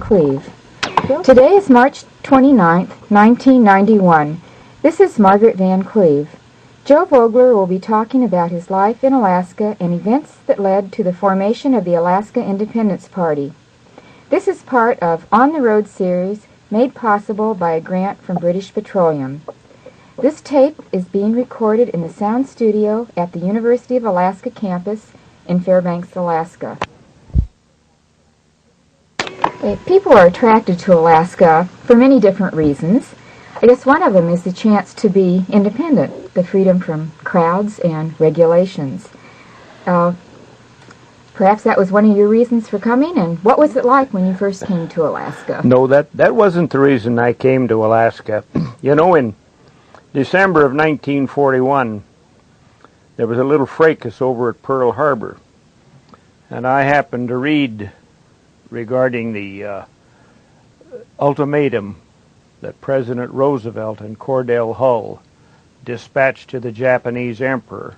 Cleve. Today is March 29th, 1991. This is Margaret Van Cleve. Joe Vogler will be talking about his life in Alaska and events that led to the formation of the Alaska Independence Party. This is part of On the Road series made possible by a grant from British Petroleum. This tape is being recorded in the sound studio at the University of Alaska campus in Fairbanks, Alaska. People are attracted to Alaska for many different reasons. I guess one of them is the chance to be independent, the freedom from crowds and regulations. Perhaps that was one of your reasons for coming, and what was it like when you first came to Alaska? No, that wasn't the reason I came to Alaska. You know, in December of 1941, there was a little fracas over at Pearl Harbor, and I happened to read regarding the ultimatum that President Roosevelt and Cordell Hull dispatched to the Japanese Emperor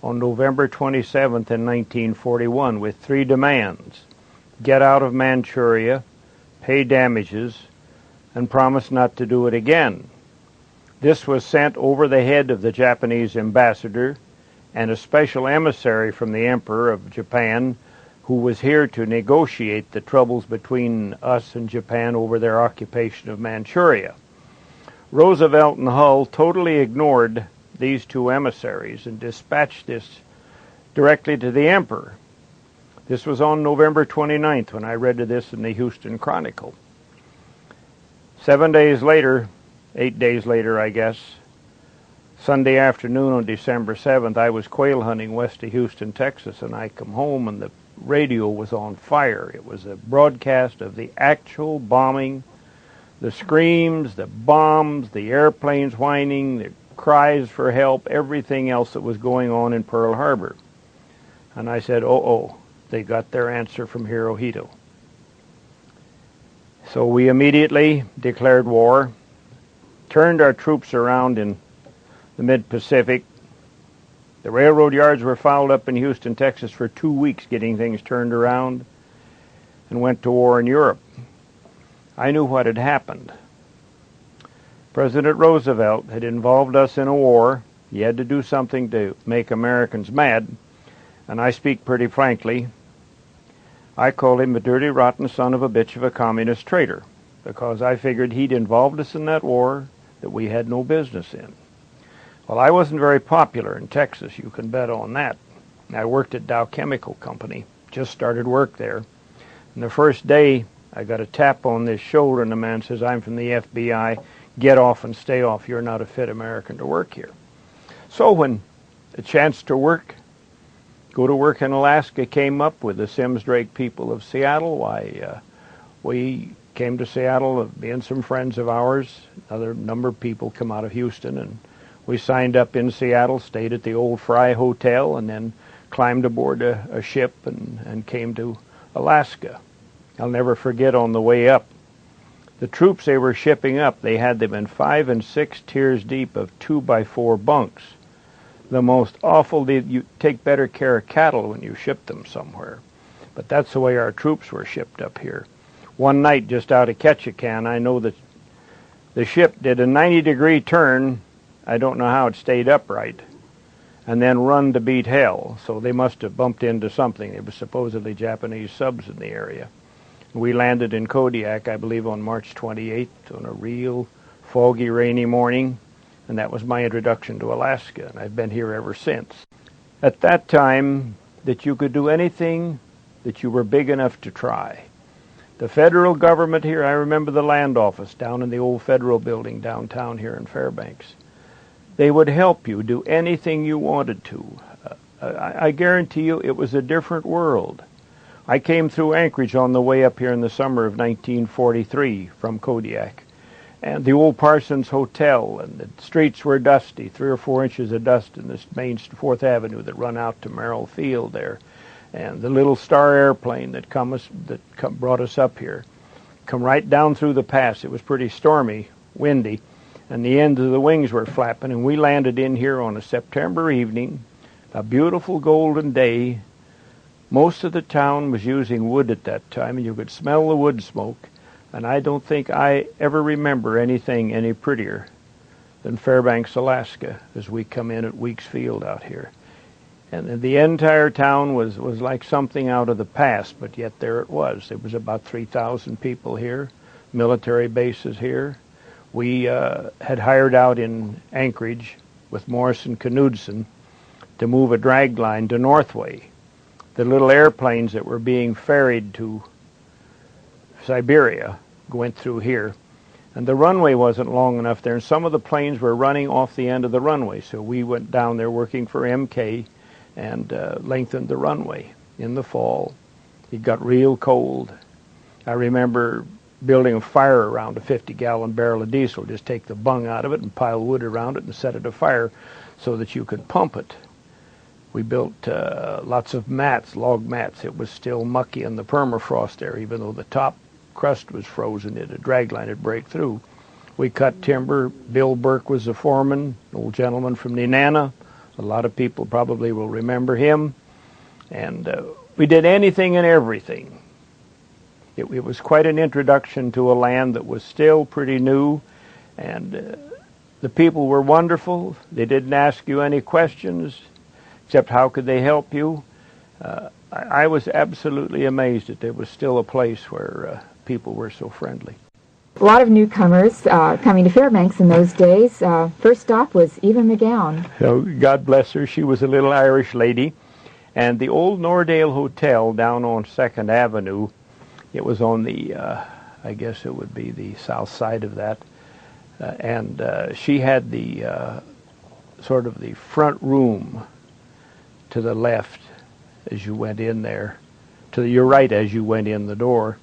on November 27th in 1941 with three demands: get out of Manchuria, pay damages, and promise not to do it again. This was sent over the head of the Japanese ambassador and a special emissary from the Emperor of Japan, who was here to negotiate the troubles between us and Japan over their occupation of Manchuria. Roosevelt and Hull totally ignored these two emissaries and dispatched this directly to the Emperor. This was on November 29th when I read this in the Houston Chronicle. 7 days later, 8 days later, I guess, Sunday afternoon on December 7th, I was quail hunting west of Houston, Texas, and I come home and the radio was on fire. It was a broadcast of the actual bombing, the screams, the bombs, the airplanes whining, the cries for help, everything else that was going on in Pearl Harbor. And I said, they got their answer from Hirohito. So we immediately declared war, turned our troops around in the mid-Pacific. The railroad yards were fouled up in Houston, Texas for 2 weeks getting things turned around, and went to war in Europe. I knew what had happened. President Roosevelt had involved us in a war. He had to do something to make Americans mad, and I speak pretty frankly. I called him a dirty, rotten son of a bitch of a communist traitor, because I figured he'd involved us in that war that we had no business in. Well, I wasn't very popular in Texas, you can bet on that. I worked at Dow Chemical Company, just started work there. And the first day, I got a tap on this shoulder, and the man says, "I'm from the FBI, get off and stay off, you're not a fit American to work here." So when the chance to go to work in Alaska came up with the Sims-Drake people of Seattle, we came to Seattle, me and some friends of ours, another number of people come out of Houston, and we signed up in Seattle, stayed at the old Fry Hotel, and then climbed aboard a ship and came to Alaska. I'll never forget on the way up, the troops they were shipping up, they had them in 5 and 6 tiers deep of 2x4 bunks. The most awful, you take better care of cattle when you ship them somewhere. But that's the way our troops were shipped up here. One night just out of Ketchikan, I know that the ship did a 90-degree turn. I don't know how it stayed upright, and then run to beat hell. So they must have bumped into something. There were supposedly Japanese subs in the area. We landed in Kodiak, I believe, on March 28th on a real foggy, rainy morning, and that was my introduction to Alaska, and I've been here ever since. At that time, that you could do anything that you were big enough to try. The federal government here, I remember the land office down in the old federal building downtown here in Fairbanks. They would help you do anything you wanted to. I guarantee you it was a different world. I came through Anchorage on the way up here in the summer of 1943 from Kodiak. And the old Parsons Hotel, and the streets were dusty, 3 or 4 inches of dust in this main 4th Avenue that run out to Merrill Field there. And the little Star airplane that brought us up here come right down through the pass. It was pretty stormy, windy, and the ends of the wings were flapping, and we landed in here on a September evening, a beautiful golden day. Most of the town was using wood at that time, and you could smell the wood smoke. And I don't think I ever remember anything any prettier than Fairbanks, Alaska, as we come in at Weeks Field out here. And the entire town was like something out of the past, but yet there it was. There was about 3,000 people here, military bases here. We had hired out in Anchorage with Morris and Knudsen to move a drag line to Northway. The little airplanes that were being ferried to Siberia went through here. And the runway wasn't long enough there, and some of the planes were running off the end of the runway. So we went down there working for MK and lengthened the runway in the fall. It got real cold. I remember building a fire around a 50-gallon barrel of diesel. Just take the bung out of it and pile wood around it and set it afire so that you could pump it. We built lots of mats, log mats. It was still mucky in the permafrost there, even though the top crust was frozen. A drag line would break through. We cut timber. Bill Burke was the foreman, an old gentleman from Nenana. A lot of people probably will remember him. And we did anything and everything. It was quite an introduction to a land that was still pretty new, and the people were wonderful. They didn't ask you any questions, except how could they help you. I was absolutely amazed that there was still a place where people were so friendly. A lot of newcomers coming to Fairbanks in those days. First stop was Eva McGowan. So God bless her. She was a little Irish lady. And the old Nordale Hotel down on 2nd Avenue, it was on the, I guess it would be the south side of that. And she had the sort of the front room to the left as you went in there, to your right as you went in the door.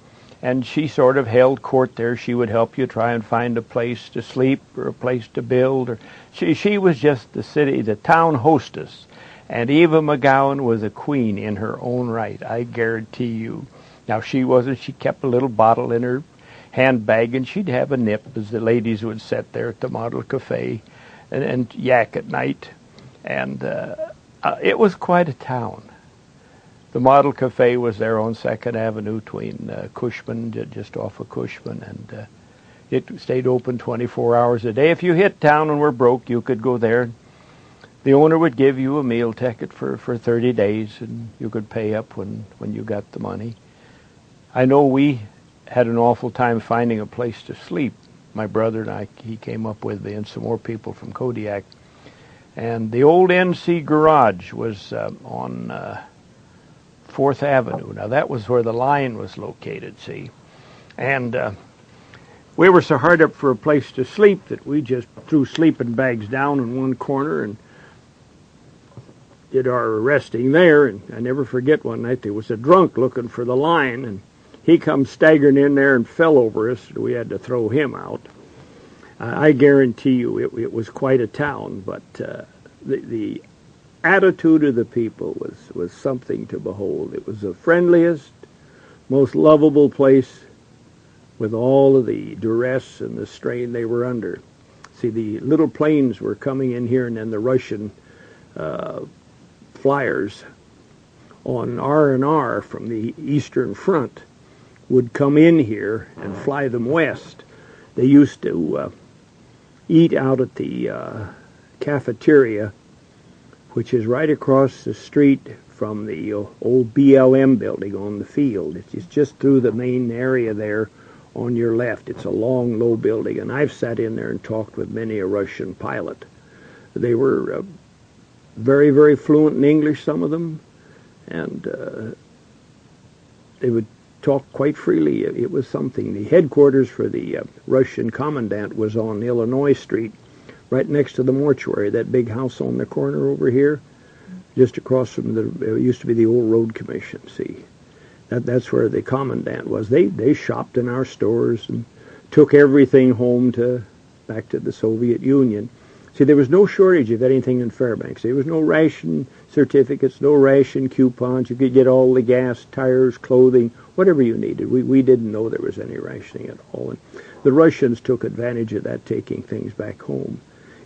And she sort of held court there. She would help you try and find a place to sleep or a place to build. Or she was just the town hostess. And Eva McGowan was a queen in her own right, I guarantee you. Now, she wasn't. She kept a little bottle in her handbag, and she'd have a nip as the ladies would sit there at the Model Cafe and yak at night. And it was quite a town. The Model Cafe was there on 2nd Avenue between Cushman, just off of Cushman, and it stayed open 24 hours a day. If you hit town and were broke, you could go there. The owner would give you a meal ticket for 30 days, and you could pay up when you got the money. I know we had an awful time finding a place to sleep. My brother and I, he came up with me and some more people from Kodiak. And the old NC garage was on 4th Avenue. Now, that was where the line was located, see. And we were so hard up for a place to sleep that we just threw sleeping bags down in one corner and did our resting there. And I never forget one night there was a drunk looking for the line, and he come staggering in there and fell over us. We had to throw him out. I guarantee you it was quite a town, but the attitude of the people was something to behold. It was the friendliest, most lovable place with all of the duress and the strain they were under. See, the little planes were coming in here, and then the Russian flyers on R&R from the Eastern Front would come in here and fly them west. They used to eat out at the cafeteria, which is right across the street from the old BLM building on the field. It's just through the main area there on your left. It's a long, low building, and I've sat in there and talked with many a Russian pilot. They were very, very fluent in English, some of them, and they would talk quite freely. It was something. The headquarters for the Russian commandant was on Illinois Street, right next to the mortuary, that big house on the corner over here, just across from it used to be the old road commission, see. That's where the commandant was. They shopped in our stores and took everything home back to the Soviet Union. See, there was no shortage of anything in Fairbanks. There was no ration certificates, no ration coupons. You could get all the gas, tires, clothing, whatever you needed. We didn't know there was any rationing at all. And the Russians took advantage of that, taking things back home.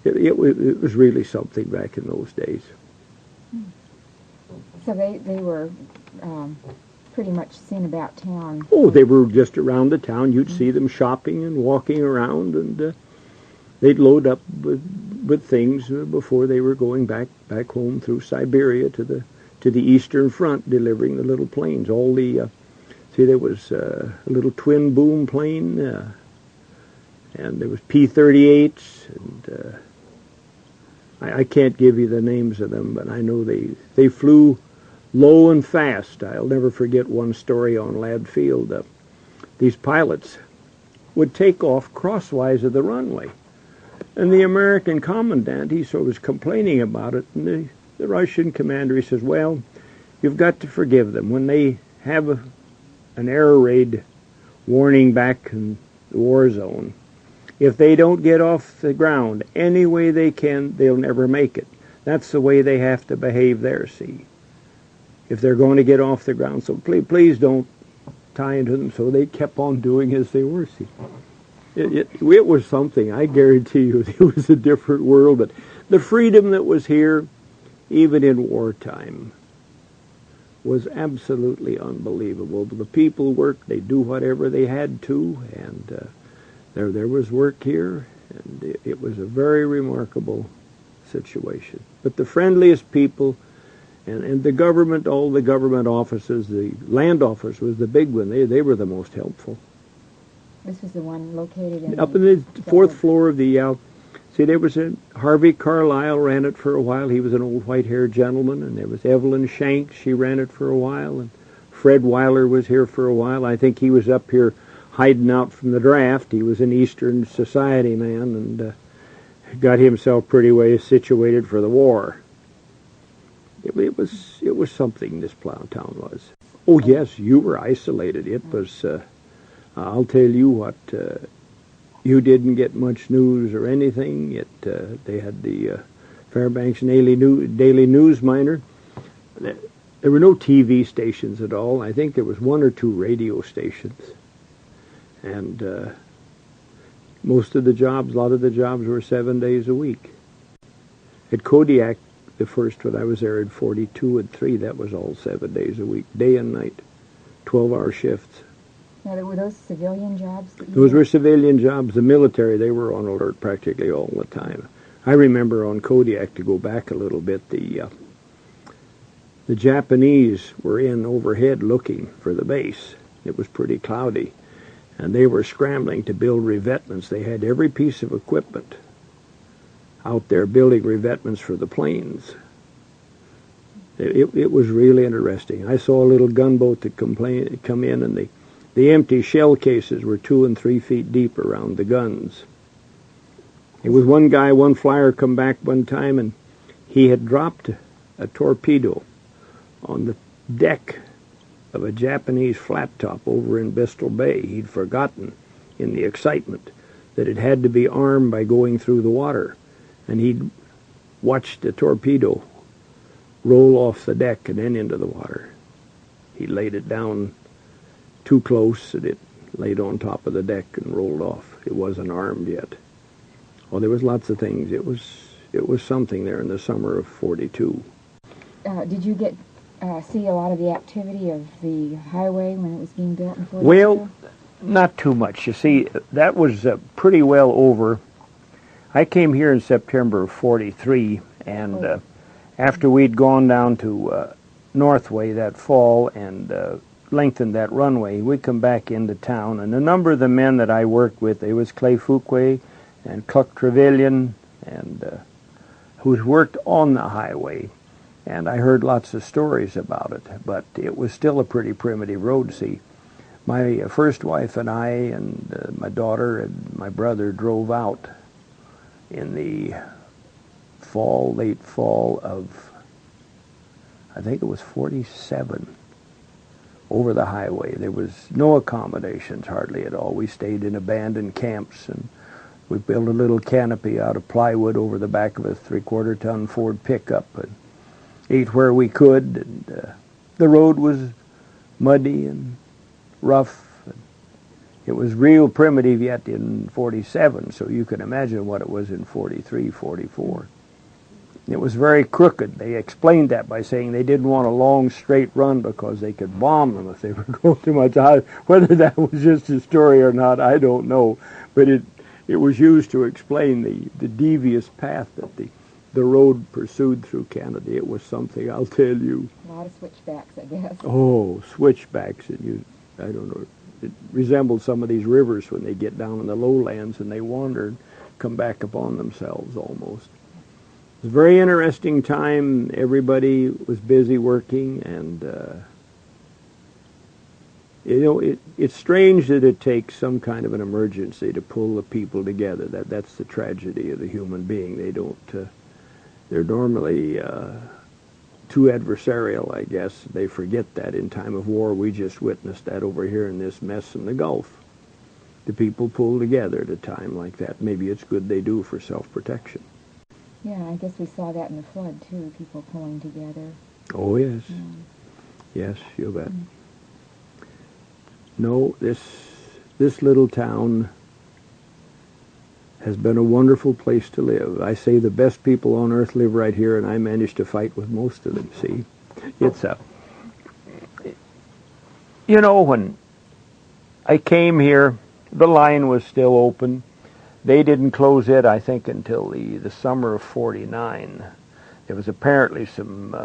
It was really something back in those days. So they were pretty much seen about town. Oh, they were just around the town. You'd see them shopping and walking around, and they'd load up with things before they were going back home through Siberia to the Eastern Front, delivering the little planes. All the there was a little twin boom plane, and there was P-38s, and I can't give you the names of them, but I know they flew low and fast. I'll never forget one story on Ladd Field. These pilots would take off crosswise of the runway, and the American commandant, he sort of was complaining about it, and the Russian commander, he says, well, you've got to forgive them. When they have an air raid warning back in the war zone, if they don't get off the ground any way they can, they'll never make it. That's the way they have to behave there, see. If they're going to get off the ground, so please don't tie into them. So they kept on doing as they were, see. It was something, I guarantee you. It was a different world, but the freedom that was here, even in wartime, was absolutely unbelievable. The people worked, they do whatever they had to, and there was work here, and it was a very remarkable situation. But the friendliest people, and the government, all the government offices, the land office was the big one. They were the most helpful. This was the one located in up in the fourth floor of the see, there was Harvey Carlisle ran it for a while. He was an old white-haired gentleman, and there was Evelyn Shanks. She ran it for a while, and Fred Weiler was here for a while. I think he was up here hiding out from the draft. He was an Eastern Society man, and got himself pretty well situated for the war. It was something, this plow town was. Oh yes, you were isolated. It was. I'll tell you what. You didn't get much news or anything. They had the Fairbanks Daily News Miner. There were no TV stations at all. I think there was one or two radio stations. And most of the jobs, a lot of the jobs were 7 days a week. At Kodiak, the first one, I was there in 42 and 3. That was all 7 days a week, day and night, 12-hour shifts. Now, were those civilian jobs? Those were civilian jobs. The military, they were on alert practically all the time. I remember on Kodiak, to go back a little bit, the Japanese were in overhead looking for the base. It was pretty cloudy, and they were scrambling to build revetments. They had every piece of equipment out there building revetments for the planes. It was really interesting. I saw a little gunboat that come in, and the empty shell cases were 2 and 3 feet deep around the guns. It was one flyer come back one time, and he had dropped a torpedo on the deck of a Japanese flat top over in Bristol Bay. He'd forgotten, in the excitement, that it had to be armed by going through the water. And he'd watched the torpedo roll off the deck and then into the water. He laid it down too close, and it laid on top of the deck and rolled off. It wasn't armed yet. Oh, there was lots of things. It was something there in the summer of 42. Did you get see a lot of the activity of the highway when it was being built in 42? Well, not too much. You see, that was pretty well over. I came here in September of 43, and after we'd gone down to Northway that fall and lengthened that runway, we come back into town, and a number of the men that I worked with, there was Cleve and Cluck Trevelyan, and who worked on the highway, and I heard lots of stories about it, but it was still a pretty primitive road. See, my first wife and I and my daughter and my brother drove out in the late fall of, I think it was 47, over the highway. There was no accommodations hardly at all. We stayed in abandoned camps, and we built a little canopy out of plywood over the back of a 3/4-ton Ford pickup, and ate where we could. And the road was muddy and rough. And it was real primitive yet in 47, so you can imagine what it was in 43, 44. It was very crooked. They explained that by saying they didn't want a long straight run because they could bomb them if they were going too much out. Whether that was just a story or not, I don't know. But it was used to explain the devious path that the road pursued through Canada. It was something, I'll tell you. A lot of switchbacks, I guess. Oh, switchbacks. I don't know. It resembled some of these rivers when they get down in the lowlands and they wander and come back upon themselves almost. It was a very interesting time. Everybody was busy working, and it's strange that it takes some kind of an emergency to pull the people together. That's the tragedy of the human being. They're normally too adversarial, I guess. They forget that in time of war. We just witnessed that over here in this mess in the Gulf. The people pull together at a time like that. Maybe it's good they do for self-protection. Yeah, I guess we saw that in the flood, too, people pulling together. Oh, yes. Yeah. Yes, you bet. No, this little town has been a wonderful place to live. I say the best people on earth live right here, and I managed to fight with most of them, see? It's when I came here, the line was still open. They didn't close it, I think, until the summer of '49. There was apparently some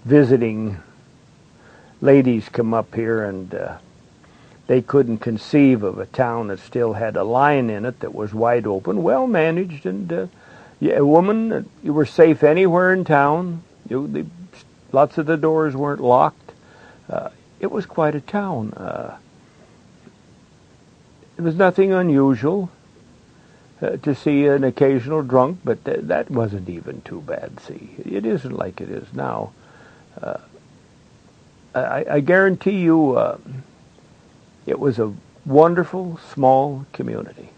visiting ladies come up here, and they couldn't conceive of a town that still had a line in it that was wide open, well managed, and woman, you were safe anywhere in town. Lots of the doors weren't locked. It was quite a town. It was nothing unusual to see an occasional drunk, but that wasn't even too bad, see. It isn't like it is now. I guarantee you it was a wonderful, small community,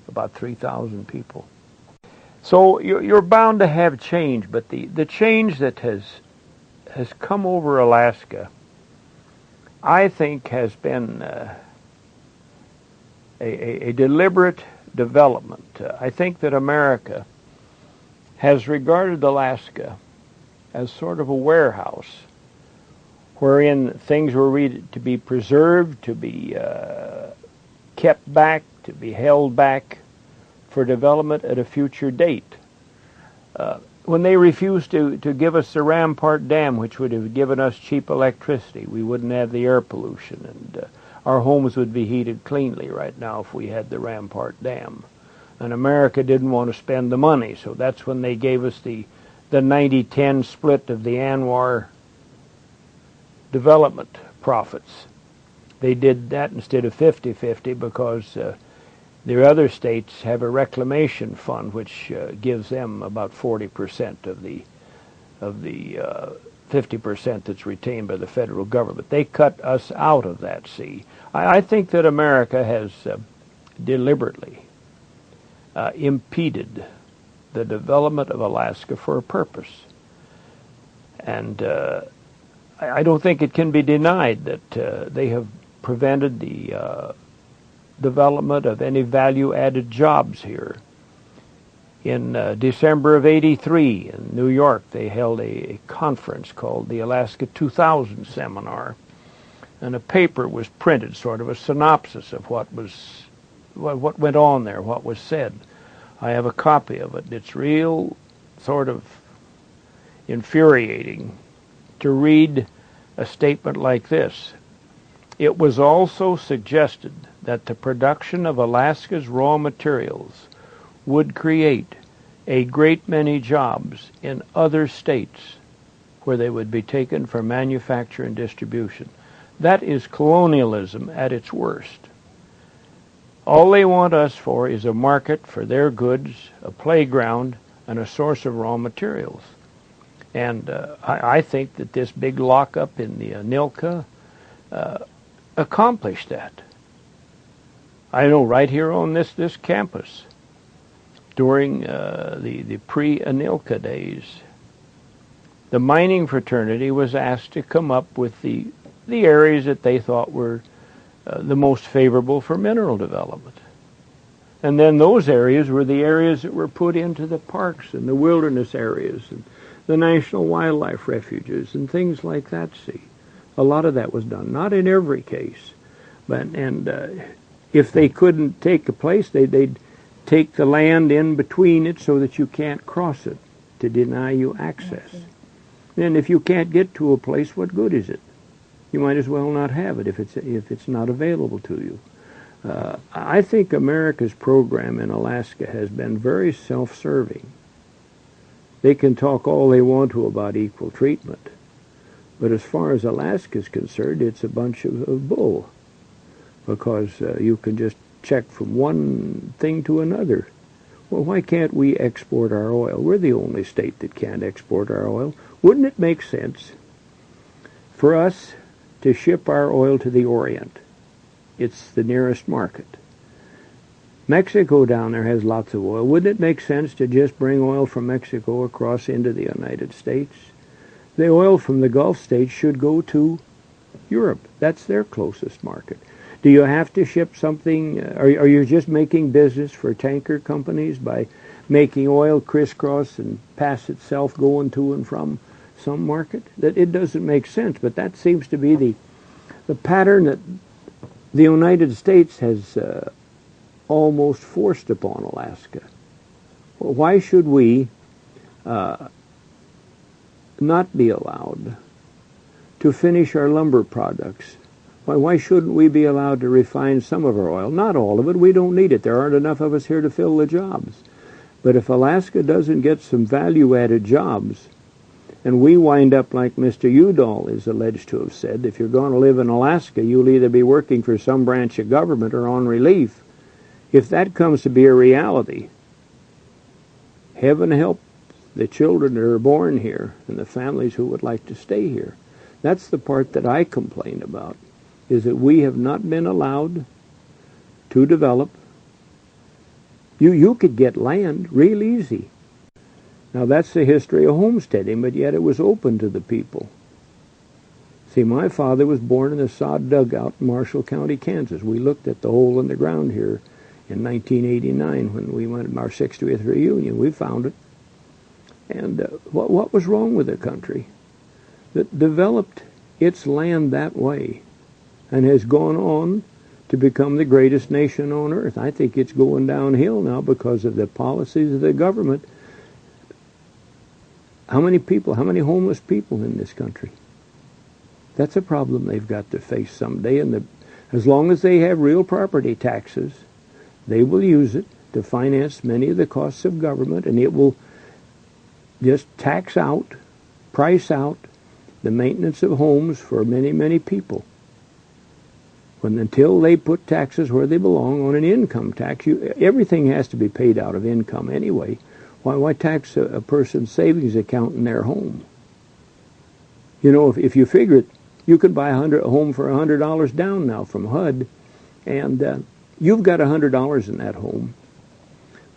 about 3,000 people. So you're bound to have change, but the change that has come over Alaska, I think, has been a deliberate development. I think that America has regarded Alaska as sort of a warehouse wherein things were to be preserved, to be kept back, to be held back for development at a future date. When they refused to give us the Rampart Dam, which would have given us cheap electricity, we wouldn't have the air pollution, and our homes would be heated cleanly right now if we had the Rampart Dam. And America didn't want to spend the money, so that's when they gave us the 90-10 split of the ANWR development profits. They did that instead of 50-50 because the other states have a reclamation fund which gives them about 40% of the 50% that's retained by the federal government. They cut us out of that, see. I think that America has deliberately impeded the development of Alaska for a purpose. And I don't think it can be denied that they have prevented the development of any value-added jobs here. In December of '83 in New York, they held a conference called the Alaska 2000 Seminar, and a paper was printed, sort of a synopsis of what went on there, what was said. I have a copy of it. It's real sort of infuriating to read a statement like this. It was also suggested that the production of Alaska's raw materials would create a great many jobs in other states where they would be taken for manufacture and distribution. That is colonialism at its worst. All they want us for is a market for their goods, a playground, and a source of raw materials. And I think that this big lockup in the Anilka accomplished that. I know right here on this campus, during the pre-Anilka days, the mining fraternity was asked to come up with the areas that they thought were the most favorable for mineral development. And then those areas were the areas that were put into the parks and the wilderness areas and the national wildlife refuges and things like that, see. A lot of that was done. Not in every case. But if they couldn't take a place, they'd take the land in between it so that you can't cross it to deny you access. And if you can't get to a place, what good is it? You might as well not have it if it's not available to you. I think America's program in Alaska has been very self-serving. They can talk all they want to about equal treatment, but as far as Alaska is concerned, it's a bunch of bull, because you can just check from one thing to another. Well, why can't we export our oil? We're the only state that can't export our oil. Wouldn't it make sense for us to ship our oil to the Orient? It's the nearest market. Mexico down there has lots of oil. Wouldn't it make sense to just bring oil from Mexico across into the United States? The oil from the Gulf states should go to Europe. That's their closest market. Do you have to ship something? Are you just making business for tanker companies by making oil crisscross and pass itself going to and from some market? That it doesn't make sense, but that seems to be the pattern that the United States has almost forced upon Alaska. Well, why should we not be allowed to finish our lumber products? Why shouldn't we be allowed to refine some of our oil? Not all of it. We don't need it. There aren't enough of us here to fill the jobs. But if Alaska doesn't get some value-added jobs, and we wind up like Mr. Udall is alleged to have said, if you're going to live in Alaska, you'll either be working for some branch of government or on relief. If that comes to be a reality, heaven help the children that are born here and the families who would like to stay here. That's the part that I complain about, is that we have not been allowed to develop. You could get land real easy. Now, that's the history of homesteading, but yet it was open to the people. See, my father was born in a sod dugout in Marshall County, Kansas. We looked at the hole in the ground here in 1989 when we went to our 60th reunion. We found it. And what was wrong with the country that developed its land that way and has gone on to become the greatest nation on earth? I think it's going downhill now because of the policies of the government. How many homeless people in this country? That's a problem they've got to face someday. And as long as they have real property taxes, they will use it to finance many of the costs of government, and it will just price out the maintenance of homes for many, many people. Until they put taxes where they belong on an income tax, everything has to be paid out of income anyway. Why tax a person's savings account in their home? You know, if you figure it, you could buy a home for $100 down now from HUD, and you've got $100 in that home.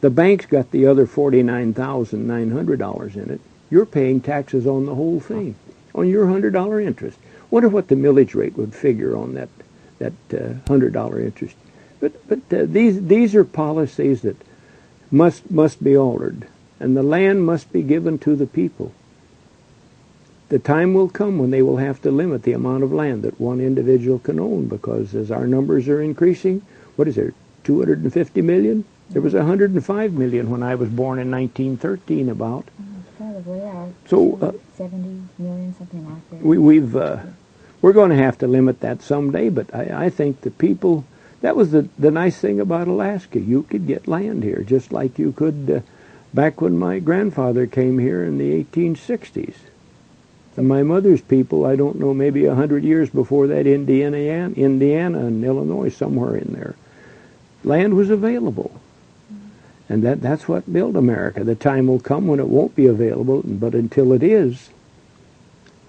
The bank's got the other $49,900 in it. You're paying taxes on the whole thing, on your $100 interest. Wonder what the millage rate would figure on that $100 interest. But these are policies that must be altered, and the land must be given to the people. The time will come when they will have to limit the amount of land that one individual can own, because as our numbers are increasing, what is there, 250 million? There was 105 million when I was born in 1913 about. Probably, yeah. So 70 million, something like that. We're going to have to limit that someday, but I think the people, that was the nice thing about Alaska. You could get land here, just like you could back when my grandfather came here in the 1860s. And my mother's people, I don't know, maybe 100 years before that, Indiana and Illinois, somewhere in there, land was available. And that's what built America. The time will come when it won't be available, but until it is,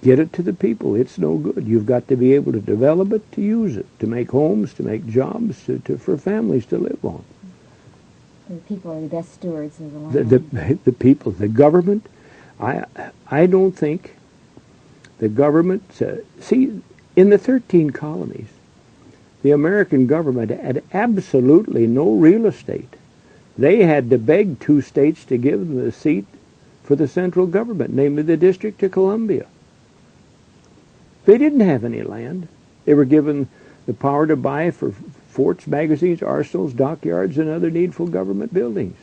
get it to the people. It's no good. You've got to be able to develop it, to use it, to make homes, to make jobs, for families to live on. The people are the best stewards of the land. The people, the government. I don't think the government. See, in the 13 colonies, the American government had absolutely no real estate. They had to beg 2 states to give them the seat for the central government, namely the District of Columbia. They didn't have any land. They were given the power to buy for forts, magazines, arsenals, dockyards, and other needful government buildings.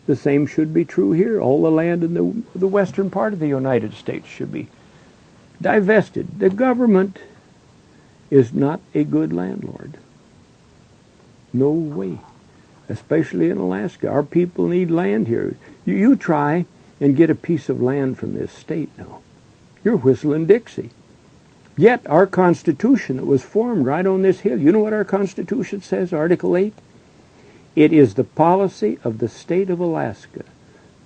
The same should be true here. All the land in the western part of the United States should be divested. The government is not a good landlord. No way. Especially in Alaska. Our people need land here. You try and get a piece of land from this state now. You're whistling Dixie. Yet our Constitution that was formed right on this hill, you know what our Constitution says, Article 8? It is the policy of the state of Alaska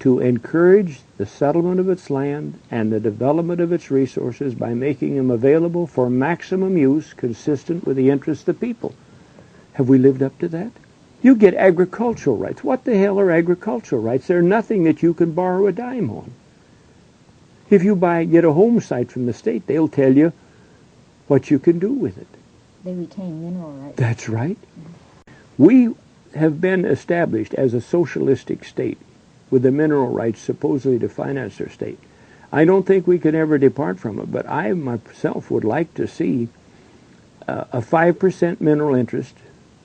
to encourage the settlement of its land and the development of its resources by making them available for maximum use consistent with the interests of the people. Have we lived up to that? You get agricultural rights. What the hell are agricultural rights? They're nothing that you can borrow a dime on. If you get a home site from the state, they'll tell you what you can do with it. They retain mineral rights. That's right. We have been established as a socialistic state with the mineral rights supposedly to finance their state. I don't think we can ever depart from it, but I myself would like to see a 5% mineral interest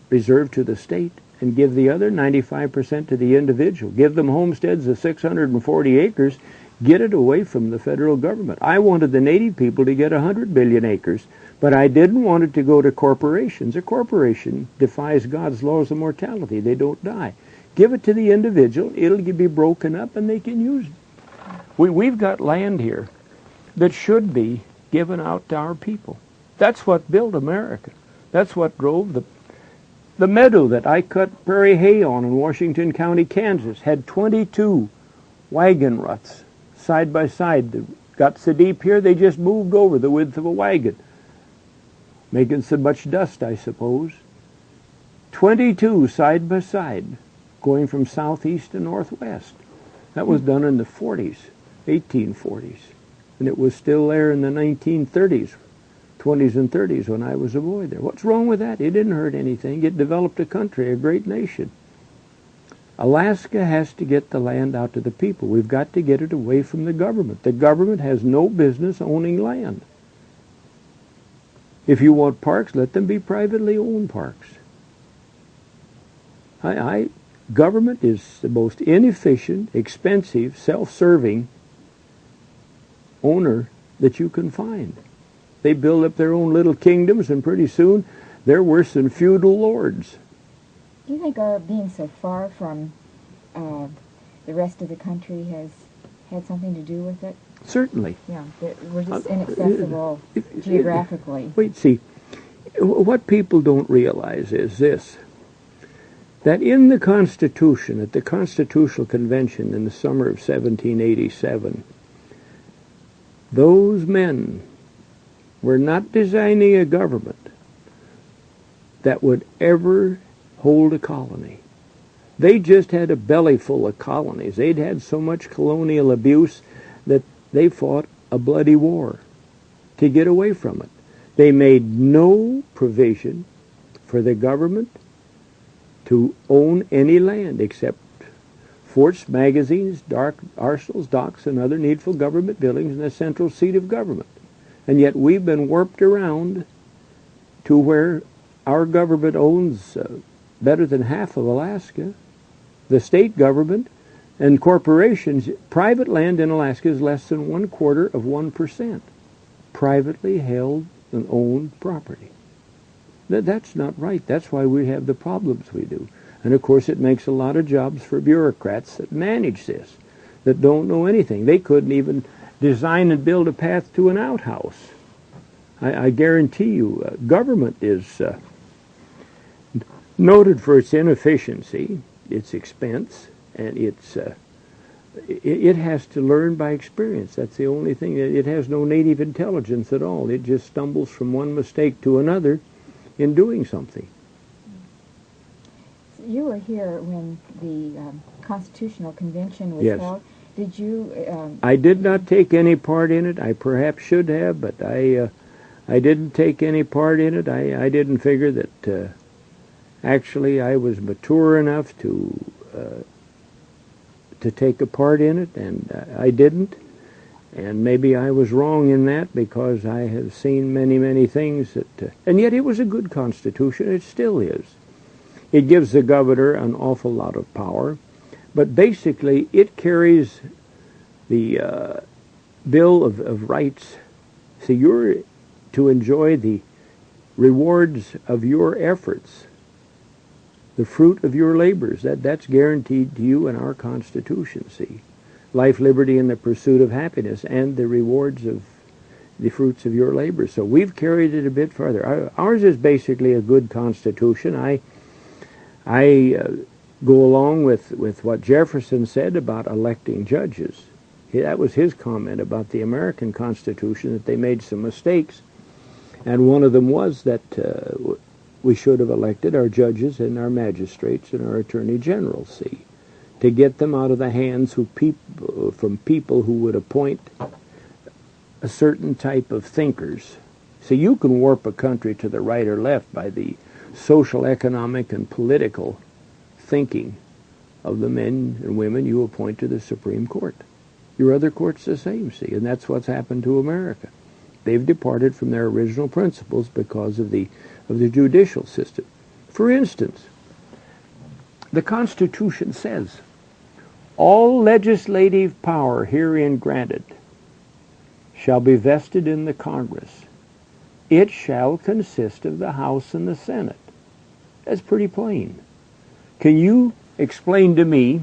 reserved to the state and give the other 95% to the individual. Give them homesteads of 640 acres, get it away from the federal government. I wanted the native people to get 100 billion acres, but I didn't want it to go to corporations. A corporation defies God's laws of mortality. They don't die. Give it to the individual. It'll be broken up and they can use it. We've got land here that should be given out to our people. That's what built America. That's what drove the meadow that I cut prairie hay on in Washington County, Kansas, had 22 wagon ruts side by side. They got so deep here they just moved over the width of a wagon, making so much dust, I suppose. 22 side by side, going from southeast to northwest. That was done in the 40s, 1840s, and it was still there in the 1930s. 20s and 30s when I was a boy there. What's wrong with that? It didn't hurt anything. It developed a country, a great nation. Alaska has to get the land out to the people. We've got to get it away from the government. The government has no business owning land. If you want parks, let them be privately owned parks. Government is the most inefficient, expensive, self-serving owner that you can find. They build up their own little kingdoms, and pretty soon they're worse than feudal lords. Do you think our being so far from the rest of the country has had something to do with it? Certainly. Yeah, we're just inaccessible geographically. Wait, see, what people don't realize is this, that in the Constitution, at the Constitutional Convention in the summer of 1787, those men were not designing a government that would ever hold a colony. They just had a belly full of colonies. They'd had so much colonial abuse that they fought a bloody war to get away from it. They made no provision for the government to own any land except forts, magazines, arsenals, docks, and other needful government buildings and the central seat of government. And yet we've been warped around to where our government owns better than half of Alaska. The state government and corporations, private land in Alaska is less than 0.25% privately held and owned property. That's not right. That's why we have the problems we do. And of course it makes a lot of jobs for bureaucrats that manage this, that don't know anything. They couldn't even design and build a path to an outhouse. I guarantee you, government is noted for its inefficiency, its expense, and it has to learn by experience. That's the only thing. It has no native intelligence at all. It just stumbles from one mistake to another in doing something. You were here when the Constitutional Convention was Yes. held. Did you... I did not take any part in it. I perhaps should have, but I didn't take any part in it. I didn't figure that actually I was mature enough to to take a part in it, and I didn't. And maybe I was wrong in that, because I have seen many, many things that... and yet it was a good Constitution. It still is. It gives the governor an awful lot of power. But basically, it carries the Bill of Rights. See, you're to enjoy the rewards of your efforts, the fruit of your labors. That's guaranteed to you in our Constitution, see. Life, liberty, and the pursuit of happiness, and the rewards of the fruits of your labors. So we've carried it a bit further. Ours is basically a good Constitution. I go along with what Jefferson said about electing judges. That was his comment about the American Constitution, that they made some mistakes. And one of them was that we should have elected our judges and our magistrates and our attorney generals, see, to get them out of the hands from people who would appoint a certain type of thinkers. So you can warp a country to the right or left by the social, economic, and political thinking of the men and women you appoint to the Supreme Court. Your other court's the same, see, and that's what's happened to America. They've departed from their original principles because of the judicial system. For instance, the Constitution says, all legislative power herein granted shall be vested in the Congress. It shall consist of the House and the Senate. That's pretty plain. Can you explain to me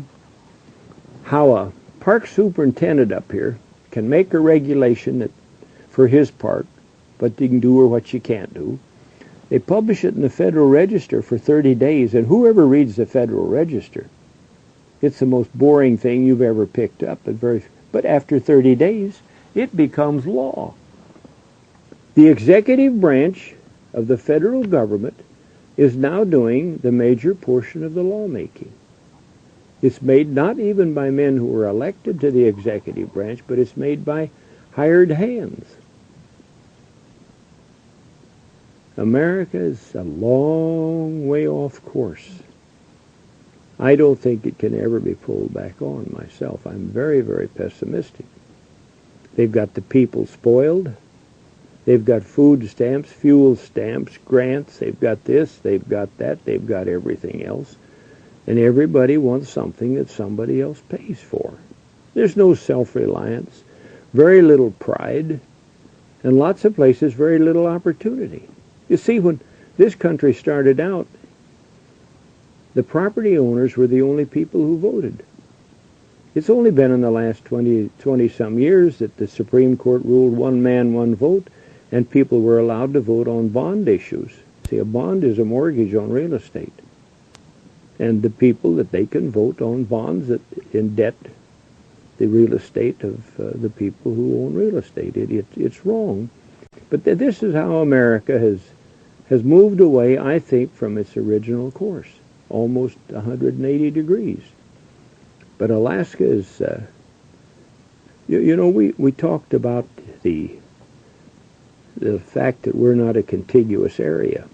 how a park superintendent up here can make a regulation that for his park, but you can do or what you can't do? They publish it in the Federal Register for 30 days, and whoever reads the Federal Register, it's the most boring thing you've ever picked up. But after 30 days, it becomes law. The executive branch of the federal government is now doing the major portion of the lawmaking. It's made not even by men who are elected to the executive branch, but it's made by hired hands. America is a long way off course. I don't think it can ever be pulled back on myself. I'm very, very pessimistic. They've got the people spoiled. They've got food stamps, fuel stamps, grants. They've got this, they've got that, they've got everything else. And everybody wants something that somebody else pays for. There's no self-reliance, very little pride, and lots of places very little opportunity. You see, when this country started out, the property owners were the only people who voted. It's only been in the last 20-some years that the Supreme Court ruled one man, one vote, and people were allowed to vote on bond issues. See, a bond is a mortgage on real estate. And the people that they can vote on bonds that indebt the real estate of the people who own real estate. It's wrong. But this is how America has moved away, I think, from its original course, almost 180 degrees. But Alaska is, we talked about the fact that we're not a contiguous area.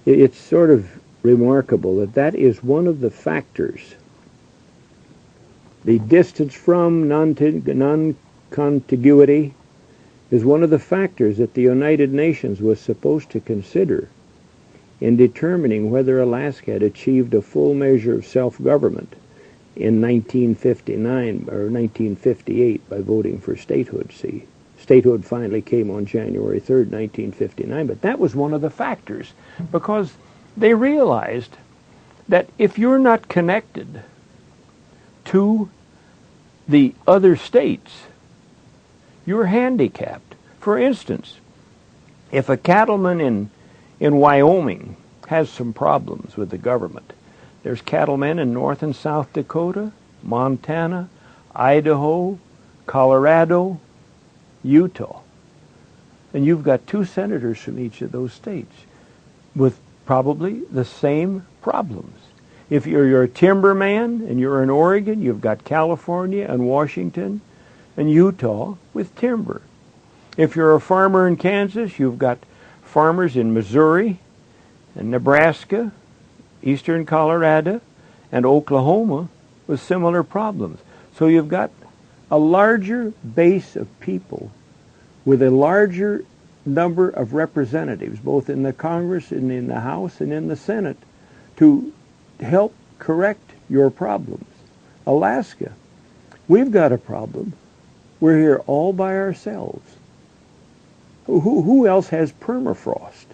It's sort of remarkable that is one of the factors. The distance from non-contiguity is one of the factors that the United Nations was supposed to consider in determining whether Alaska had achieved a full measure of self-government in 1959 or 1958 by voting for statehood. See, statehood finally came on January 3rd, 1959, but that was one of the factors because they realized that if you're not connected to the other states, you're handicapped. For instance, if a cattleman in Wyoming has some problems with the government, there's cattlemen in North and South Dakota, Montana, Idaho, Colorado, Utah. And you've got 2 senators from each of those states with probably the same problems. If you're a timberman and you're in Oregon, you've got California and Washington and Utah with timber. If you're a farmer in Kansas, you've got farmers in Missouri and Nebraska, eastern Colorado, and Oklahoma with similar problems. So you've got a larger base of people with a larger number of representatives, both in the Congress and in the House and in the Senate, to help correct your problems. Alaska, we've got a problem. We're here all by ourselves. Who else has permafrost?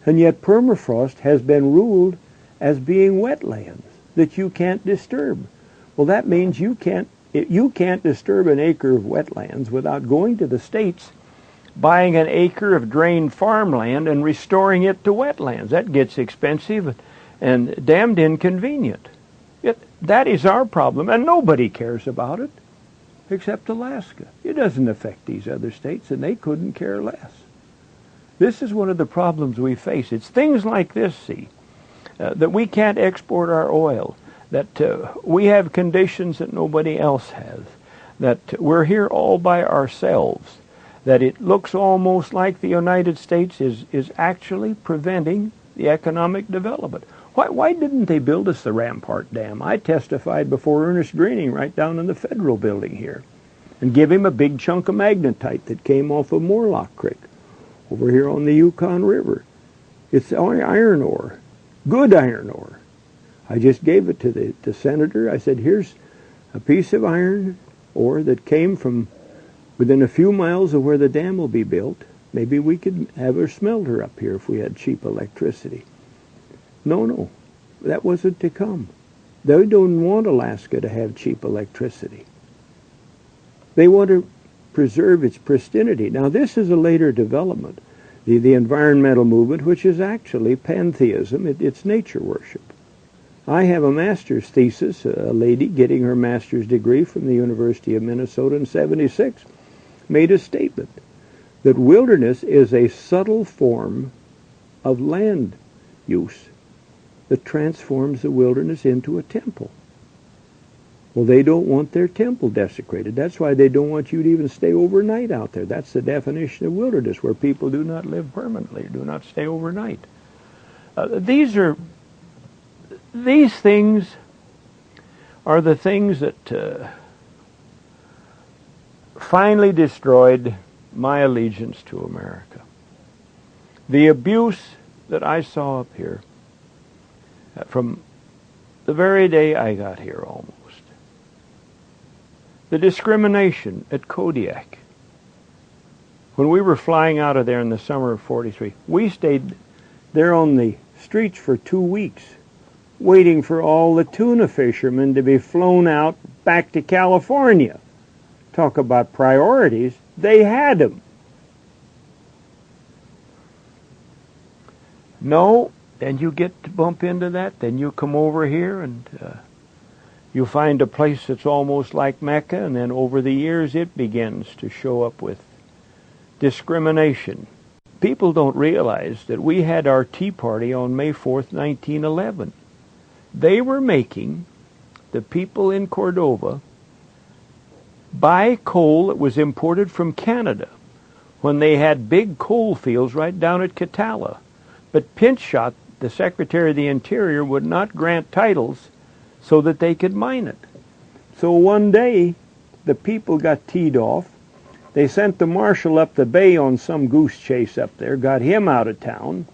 And yet permafrost has been ruled as being wetlands that you can't disturb. Well, that means you can't disturb an acre of wetlands without going to the states, buying an acre of drained farmland and restoring it to wetlands. That gets expensive and damned inconvenient. Yet that is our problem, and nobody cares about it except Alaska. It doesn't affect these other states, and they couldn't care less. This is one of the problems we face. It's things like this, see, that we can't export our oil, that we have conditions that nobody else has, that we're here all by ourselves, that it looks almost like the United States is actually preventing the economic development. Why didn't they build us the Rampart Dam? I testified before Ernest Greening right down in the Federal Building here, and give him a big chunk of magnetite that came off of Morlock Creek over here on the Yukon River. It's iron ore, good iron ore. I just gave it to the senator. I said, here's a piece of iron ore that came from within a few miles of where the dam will be built. Maybe we could have a smelter up here if we had cheap electricity. No, that wasn't to come. They don't want Alaska to have cheap electricity. They want to preserve its pristinity. Now, this is a later development, the environmental movement, which is actually pantheism. It's nature worship. I have a master's thesis, a lady getting her master's degree from the University of Minnesota in '76, made a statement that wilderness is a subtle form of land use that transforms the wilderness into a temple. Well, they don't want their temple desecrated. That's why they don't want you to even stay overnight out there. That's the definition of wilderness, where people do not live permanently, do not stay overnight. These things are the things that finally destroyed my allegiance to America. The abuse that I saw up here from the very day I got here almost. The discrimination at Kodiak. When we were flying out of there in the summer of '43, we stayed there on the streets for 2 weeks, waiting for all the tuna fishermen to be flown out back to California. Talk about priorities. They had them. No, and you get to bump into that, then you come over here and you find a place that's almost like Mecca, and then over the years it begins to show up with discrimination. People don't realize that we had our Tea Party on May 4th, 1911. They were making the people in Cordova buy coal that was imported from Canada when they had big coal fields right down at Catala. But Pinchot, the Secretary of the Interior, would not grant titles so that they could mine it. So one day, the people got teed off. They sent the marshal up the bay on some goose chase up there, got him out of town.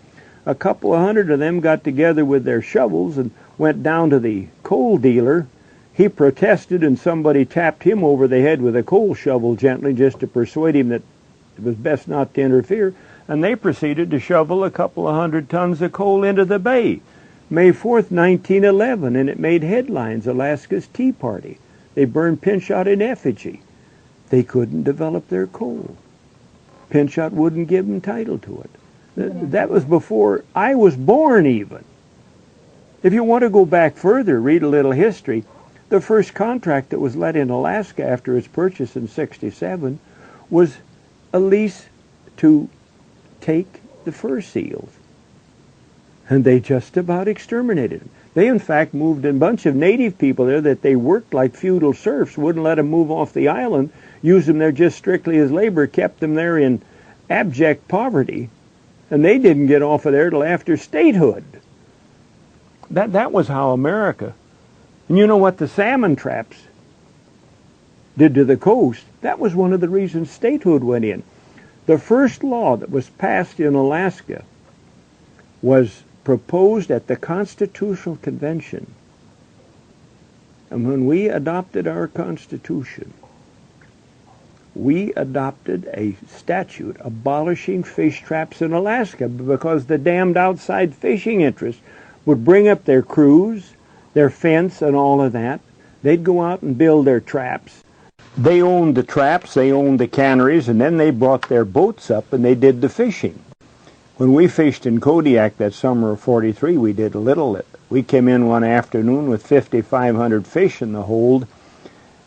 A couple of hundred of them got together with their shovels and went down to the coal dealer. He protested, and somebody tapped him over the head with a coal shovel gently just to persuade him that it was best not to interfere. And they proceeded to shovel a couple of 100 tons of coal into the bay. May 4th, 1911, and it made headlines, Alaska's Tea Party. They burned Pinchot in effigy. They couldn't develop their coal. Pinchot wouldn't give them title to it. That was before I was born even. If you want to go back further, read a little history, the first contract that was let in Alaska after its purchase in '67 was a lease to take the fur seals. And they just about exterminated them. They, in fact, moved a bunch of native people there that they worked like feudal serfs, wouldn't let them move off the island, used them there just strictly as labor, kept them there in abject poverty, and they didn't get off of there till after statehood. That was how America. And you know what the salmon traps did to the coast? That was one of the reasons statehood went in. The first law that was passed in Alaska was proposed at the Constitutional Convention. And when we adopted our Constitution, we adopted a statute abolishing fish traps in Alaska because the damned outside fishing interests would bring up their crews, their fence, and all of that. They'd go out and build their traps. They owned the traps, they owned the canneries, and then they brought their boats up and they did the fishing. When we fished in Kodiak that summer of '43, we did a little. We came in one afternoon with 5,500 fish in the hold,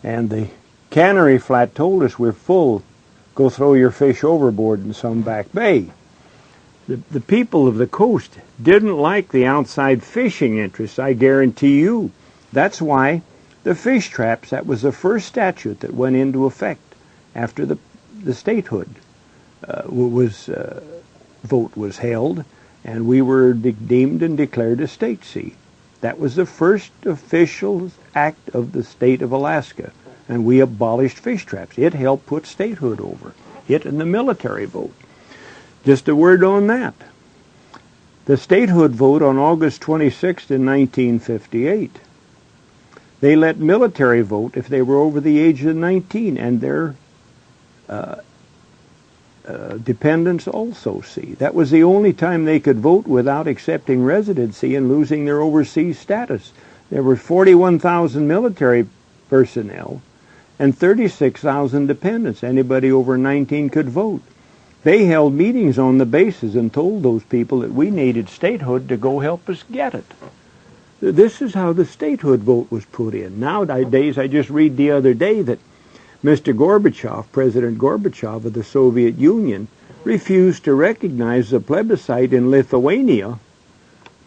and the cannery flat told us, we're full, go throw your fish overboard in some back bay. The people of the coast didn't like the outside fishing interests, I guarantee you. That's why the fish traps, that was the first statute that went into effect after the statehood vote was held, and we were deemed and declared a state. See, that was the first official act of the state of Alaska, and we abolished fish traps. It helped put statehood over. It and the military vote. Just a word on that. The statehood vote on August 26th in 1958, they let military vote if they were over the age of 19, and their dependents also. See, that was the only time they could vote without accepting residency and losing their overseas status. There were 41,000 military personnel and 36,000 dependents. Anybody over 19 could vote. They held meetings on the bases and told those people that we needed statehood to go help us get it. This is how the statehood vote was put in. Nowadays, I just read the other day that Mr. Gorbachev, President Gorbachev of the Soviet Union, refused to recognize the plebiscite in Lithuania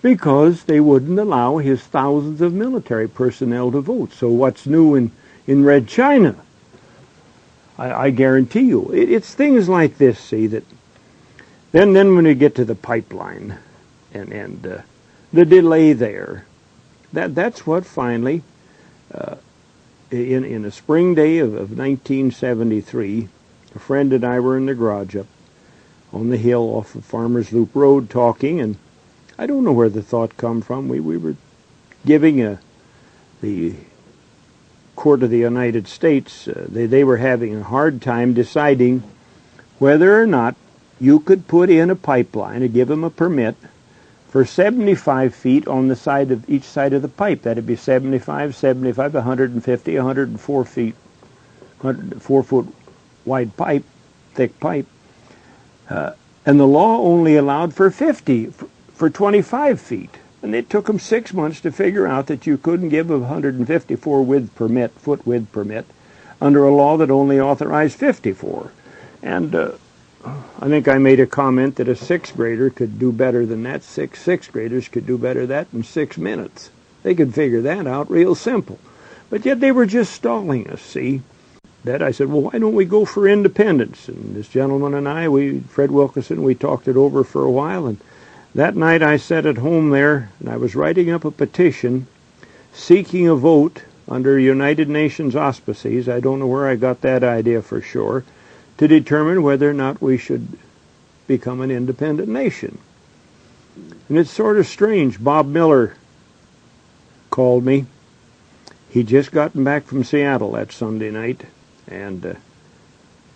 because they wouldn't allow his thousands of military personnel to vote. So what's new in Red China? I guarantee you. It's things like this, see, that then when we get to the pipeline and the delay there, that's what finally, in a spring day of 1973, a friend and I were in the garage up on the hill off of Farmers Loop Road talking, and I don't know where the thought come from. We were giving the Court of the United States, they were having a hard time deciding whether or not you could put in a pipeline and give them a permit for 75 feet on the side of each side of the pipe. That'd be 75, 150, 104 feet, 4-foot wide pipe, thick pipe. And the law only allowed for 50, for 25 feet. And it took them 6 months to figure out that you couldn't give a 154 foot width permit under a law that only authorized 54. And I think I made a comment that a sixth grader could do better than that. Sixth graders could do better than that in 6 minutes. They could figure that out real simple. But yet they were just stalling us, see. That I said, well, why don't we go for independence? And this gentleman and I, Fred Wilkinson, we talked it over for a while, and that night I sat at home there, and I was writing up a petition seeking a vote under United Nations auspices. I don't know where I got that idea for sure, to determine whether or not we should become an independent nation. And it's sort of strange. Bob Miller called me. He'd just gotten back from Seattle that Sunday night, and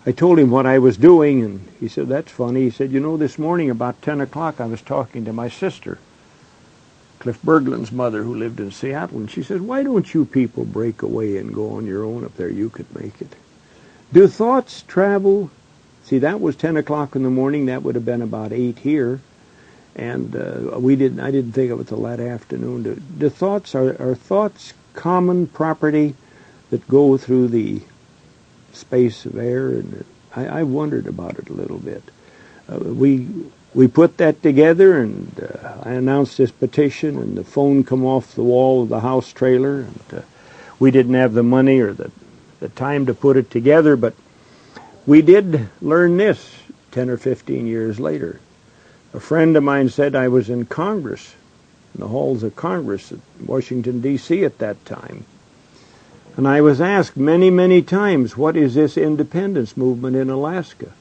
I told him what I was doing, and he said, that's funny. He said, you know, this morning about 10 o'clock I was talking to my sister, Cliff Berglund's mother, who lived in Seattle, and she said, why don't you people break away and go on your own up there? You could make it. Do thoughts travel? See, that was 10 o'clock in the morning. That would have been about 8 here, and I didn't think of it till that afternoon. Do thoughts, are thoughts common property that go through the space of air? And I wondered about it a little bit. We put that together, and I announced this petition, and the phone come off the wall of the house trailer, and we didn't have the money or the time to put it together, but we did learn this 10 or 15 years later. A friend of mine said I was in Congress in the halls of Congress at Washington, D.C. at that time. And I was asked many, many times, what is this independence movement in Alaska?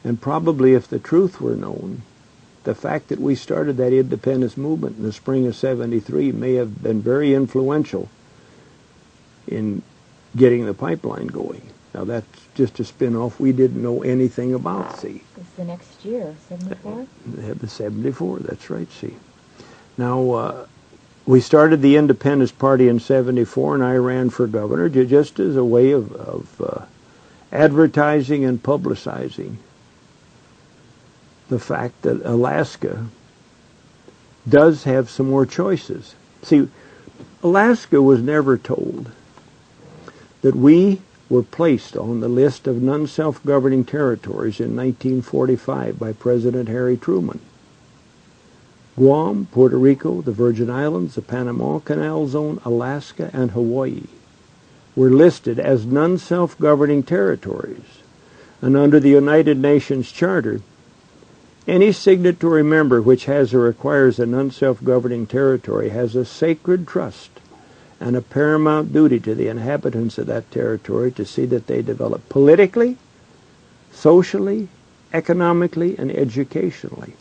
And probably if the truth were known, the fact that we started that independence movement in the spring of '73 may have been very influential in getting the pipeline going. Now that's just a spin-off we didn't know anything about, see. It's the next year, 74? The 74, that's right, see. Now, we started the Independence Party in '74, and I ran for governor just as a way of advertising and publicizing the fact that Alaska does have some more choices. See, Alaska was never told that we were placed on the list of non-self-governing territories in 1945 by President Harry Truman. Guam, Puerto Rico, the Virgin Islands, the Panama Canal Zone, Alaska, and Hawaii were listed as non-self-governing territories. And under the United Nations Charter, any signatory member which has or requires a non-self-governing territory has a sacred trust and a paramount duty to the inhabitants of that territory to see that they develop politically, socially, economically, and educationally.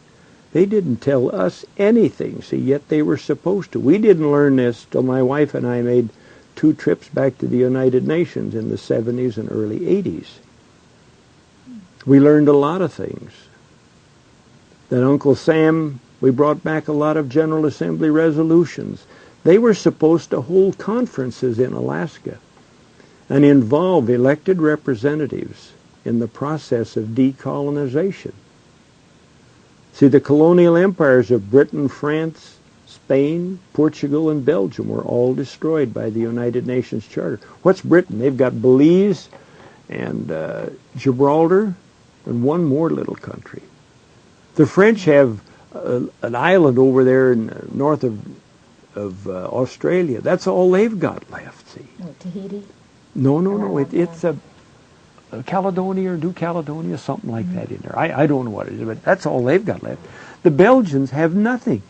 They didn't tell us anything, see, yet they were supposed to. We didn't learn this till my wife and I made 2 trips back to the United Nations in the 70s and early 80s. We learned a lot of things. Then Uncle Sam, we brought back a lot of General Assembly resolutions. They were supposed to hold conferences in Alaska and involve elected representatives in the process of decolonization. See, the colonial empires of Britain, France, Spain, Portugal, and Belgium were all destroyed by the United Nations Charter. What's Britain? They've got Belize and Gibraltar and one more little country. The French have an island over there in north of Australia. That's all they've got left, see. Oh, Tahiti? No. It's a Caledonia or New Caledonia, something like that in there. I don't know what it is, but that's all they've got left. The Belgians have nothing.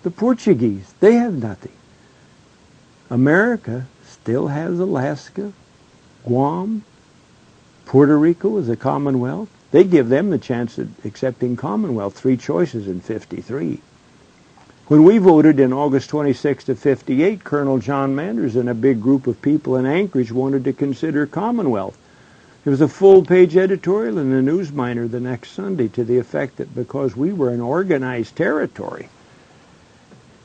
The Portuguese, they have nothing. America still has Alaska, Guam, Puerto Rico as a Commonwealth. They give them the chance of accepting Commonwealth, 3 choices in '53. When we voted in August 26 of '58, Colonel John Manders and a big group of people in Anchorage wanted to consider Commonwealth. There was a full-page editorial in the News Miner the next Sunday to the effect that because we were an organized territory,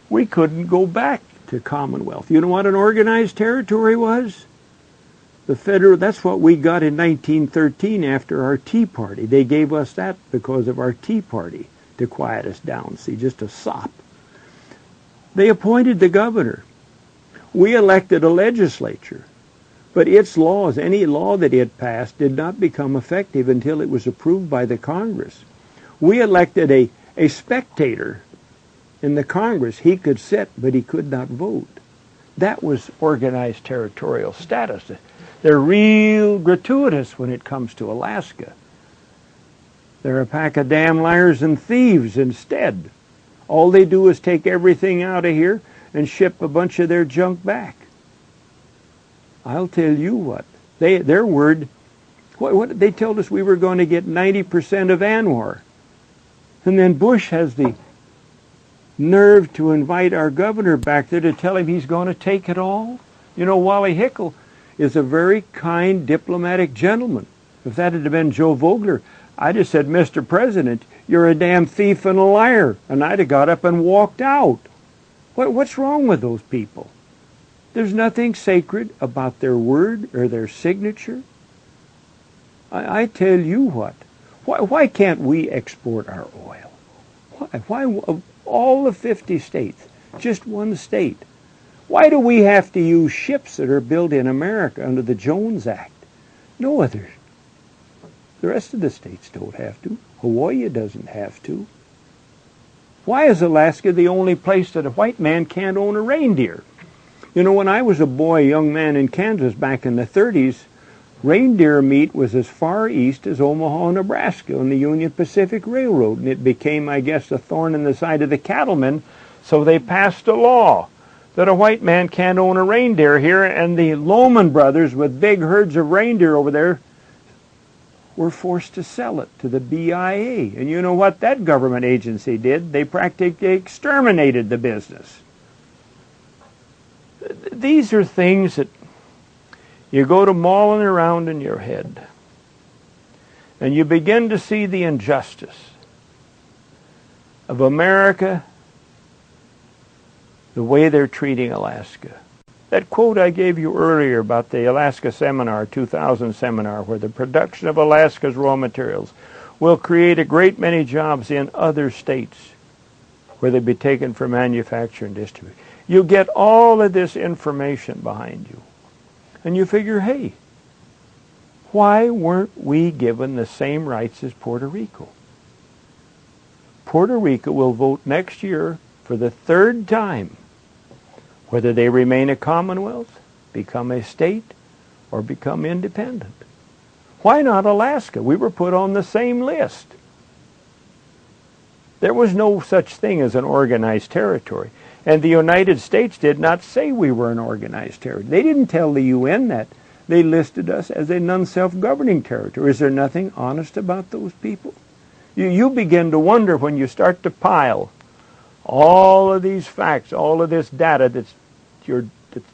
we couldn't go back to Commonwealth. You know what an organized territory was? The federal, that's what we got in 1913 after our Tea Party. They gave us that because of our Tea Party to quiet us down, see, just a sop. They appointed the governor. We elected a legislature. But its laws, any law that it passed, did not become effective until it was approved by the Congress. We elected a spectator in the Congress. He could sit, but he could not vote. That was organized territorial status. They're real gratuitous when it comes to Alaska. They're a pack of damn liars and thieves instead. All they do is take everything out of here and ship a bunch of their junk back. I'll tell you what, their word, what they told us we were going to get 90% of ANWR. And then Bush has the nerve to invite our governor back there to tell him he's going to take it all. You know, Wally Hickel is a very kind, diplomatic gentleman. If that had been Joe Vogler, I'd have said, Mr. President, you're a damn thief and a liar. And I'd have got up and walked out. What's wrong with those people? There's nothing sacred about their word or their signature. I tell you what, why can't we export our oil? Why of all the 50 states, just one state? Why do we have to use ships that are built in America under the Jones Act? No others. The rest of the states don't have to. Hawaii doesn't have to. Why is Alaska the only place that a white man can't own a reindeer? You know, when I was a boy, young man in Kansas back in the 30s, reindeer meat was as far east as Omaha, Nebraska on the Union Pacific Railroad. And it became, I guess, a thorn in the side of the cattlemen So they passed a law that a white man can't own a reindeer here, and the Lohman brothers with big herds of reindeer over there were forced to sell it to the BIA. And you know what that government agency did? They practically exterminated the business. These are things that you go to mulling around in your head, and you begin to see the injustice of America, the way they're treating Alaska. That quote I gave you earlier about the Alaska Seminar, 2000 seminar, where the production of Alaska's raw materials will create a great many jobs in other states where they'd be taken for manufacture and distribution. You get all of this information behind you, and you figure, hey, why weren't we given the same rights as Puerto Rico? Puerto Rico will vote next year for the third time whether they remain a commonwealth, become a state, or become independent. Why not Alaska? We were put on the same list. There was no such thing as an organized territory. And the United States did not say we were an organized territory. They didn't tell the UN that. They listed us as a non-self-governing territory. Is there nothing honest about those people? You begin to wonder when you start to pile all of these facts, all of this data that's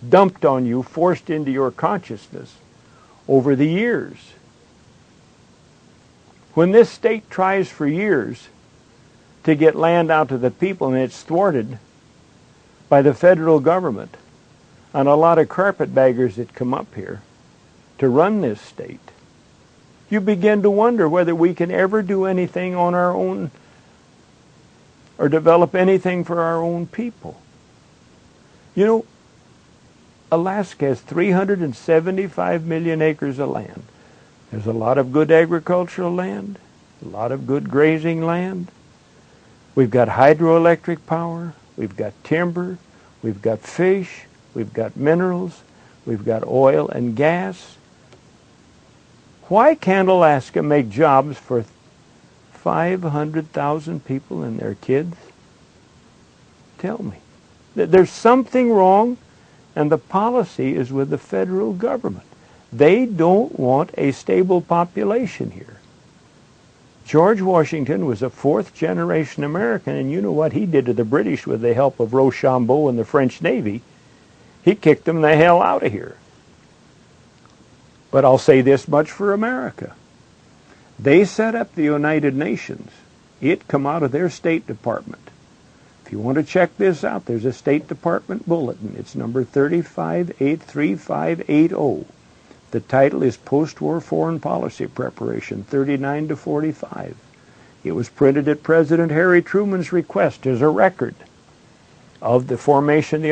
dumped on you, forced into your consciousness over the years. When this state tries for years to get land out to the people, and it's thwarted by the federal government and a lot of carpetbaggers that come up here to run this state, you begin to wonder whether we can ever do anything on our own or develop anything for our own people. You know, Alaska has 375 million acres of land. There's a lot of good agricultural land, a lot of good grazing land. We've got hydroelectric power, we've got timber, we've got fish, we've got minerals, we've got oil and gas. Why can't Alaska make jobs for 500,000 people and their kids? Tell me. There's something wrong, and the policy is with the federal government. They don't want a stable population here. George Washington was a fourth-generation American, and you know what he did to the British with the help of Rochambeau and the French Navy? He kicked them the hell out of here. But I'll say this much for America. They set up the United Nations. It come out of their State Department. If you want to check this out, there's a State Department bulletin. It's number 3583580. The title is Post-War Foreign Policy Preparation, 39 to 45. It was printed at President Harry Truman's request as a record of the formation of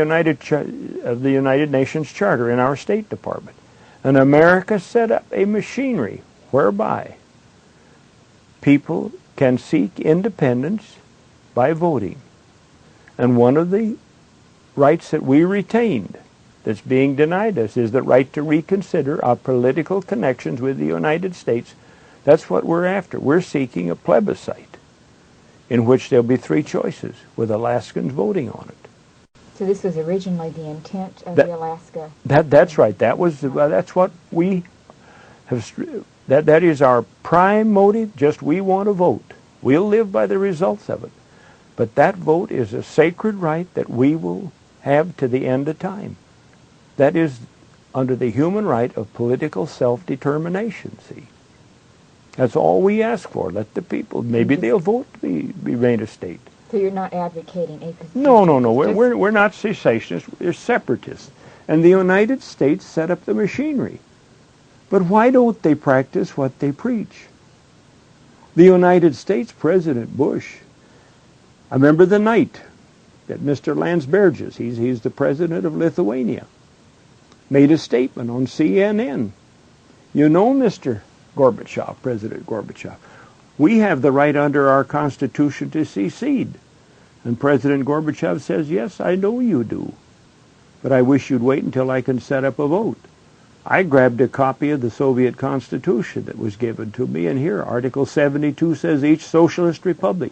the United Nations Charter in our State Department. And America set up a machinery whereby people can seek independence by voting. And one of the rights that we retained that's being denied us is the right to reconsider our political connections with the United States. That's what we're after. We're seeking a plebiscite in which there'll be three choices with Alaskans voting on it. So this was originally the intent of the Alaska. That's right. That's what we have. That is our prime motive. Just we want to vote. We'll live by the results of it. But that vote is a sacred right that we will have to the end of time. That is under the human right of political self-determination, see. That's all we ask for. Let the people, maybe they'll vote to be made a state. So you're not advocating a position? No. We're not secessionists. We're separatists. And the United States set up the machinery. But why don't they practice what they preach? The United States President Bush, I remember the night that Mr. Landsbergis, he's the president of Lithuania, made a statement on CNN. You know, Mr. Gorbachev, President Gorbachev, we have the right under our Constitution to secede. And President Gorbachev says, yes, I know you do. But I wish you'd wait until I can set up a vote. I grabbed a copy of the Soviet Constitution that was given to me, and here, Article 72 says each socialist republic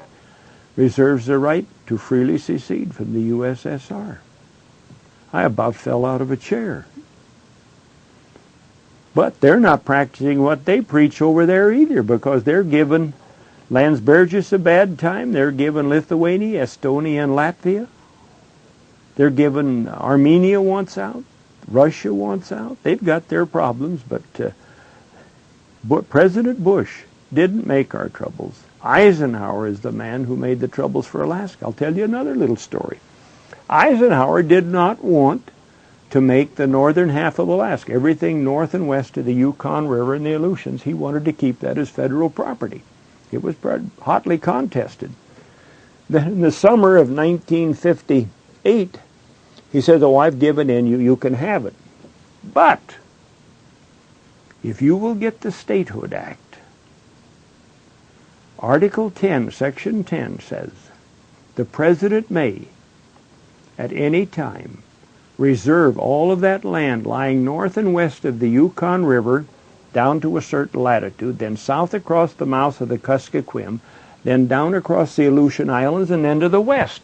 reserves the right to freely secede from the USSR. I about fell out of a chair. But they're not practicing what they preach over there either, because they're giving Landsbergis a bad time. They're giving Lithuania, Estonia, and Latvia. They're giving Armenia wants out. Russia wants out. They've got their problems, but President Bush didn't make our troubles. Eisenhower is the man who made the troubles for Alaska. I'll tell you another little story. Eisenhower did not want to make the northern half of Alaska, everything north and west of the Yukon River and the Aleutians, he wanted to keep that as federal property. It was hotly contested. Then in the summer of 1958, he said, "Oh, I've given in, you can have it. But if you will get the Statehood Act, Article 10, Section 10 says, the President may, at any time, reserve all of that land lying north and west of the Yukon River down to a certain latitude, then south across the mouth of the Kuskokwim, then down across the Aleutian Islands, and then to the west.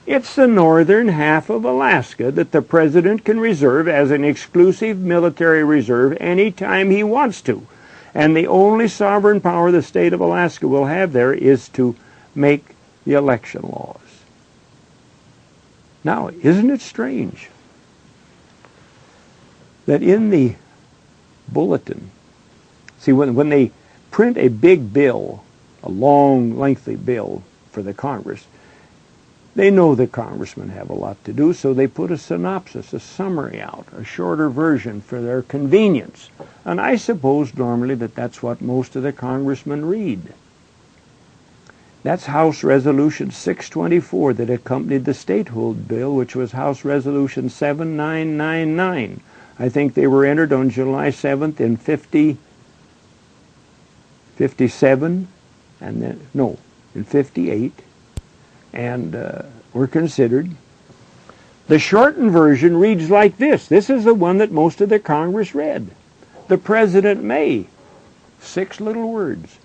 It's the northern half of Alaska that the President can reserve as an exclusive military reserve any time he wants to. And the only sovereign power the state of Alaska will have there is to make the election laws." Now, isn't it strange that in the bulletin, see, when they print a big bill, a long, lengthy bill for the Congress, they know the congressmen have a lot to do, so they put a synopsis, a summary out, a shorter version for their convenience. And I suppose normally that's what most of the congressmen read. That's House Resolution 624 that accompanied the statehood bill, which was House Resolution 7999. I think they were entered on July 7th in 57, and then, no, in 58, and were considered. The shortened version reads like this. This is the one that most of the Congress read. The President may, 6 little words,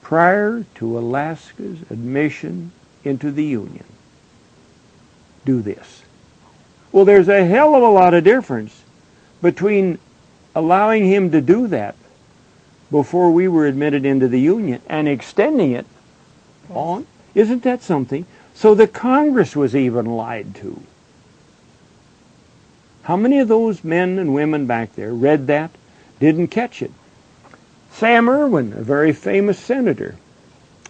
prior to Alaska's admission into the Union, do this. Well, there's a hell of a lot of difference between allowing him to do that before we were admitted into the Union and extending it on. Isn't that something? So the Congress was even lied to. How many of those men and women back there read that, didn't catch it? Sam Erwin, a very famous senator,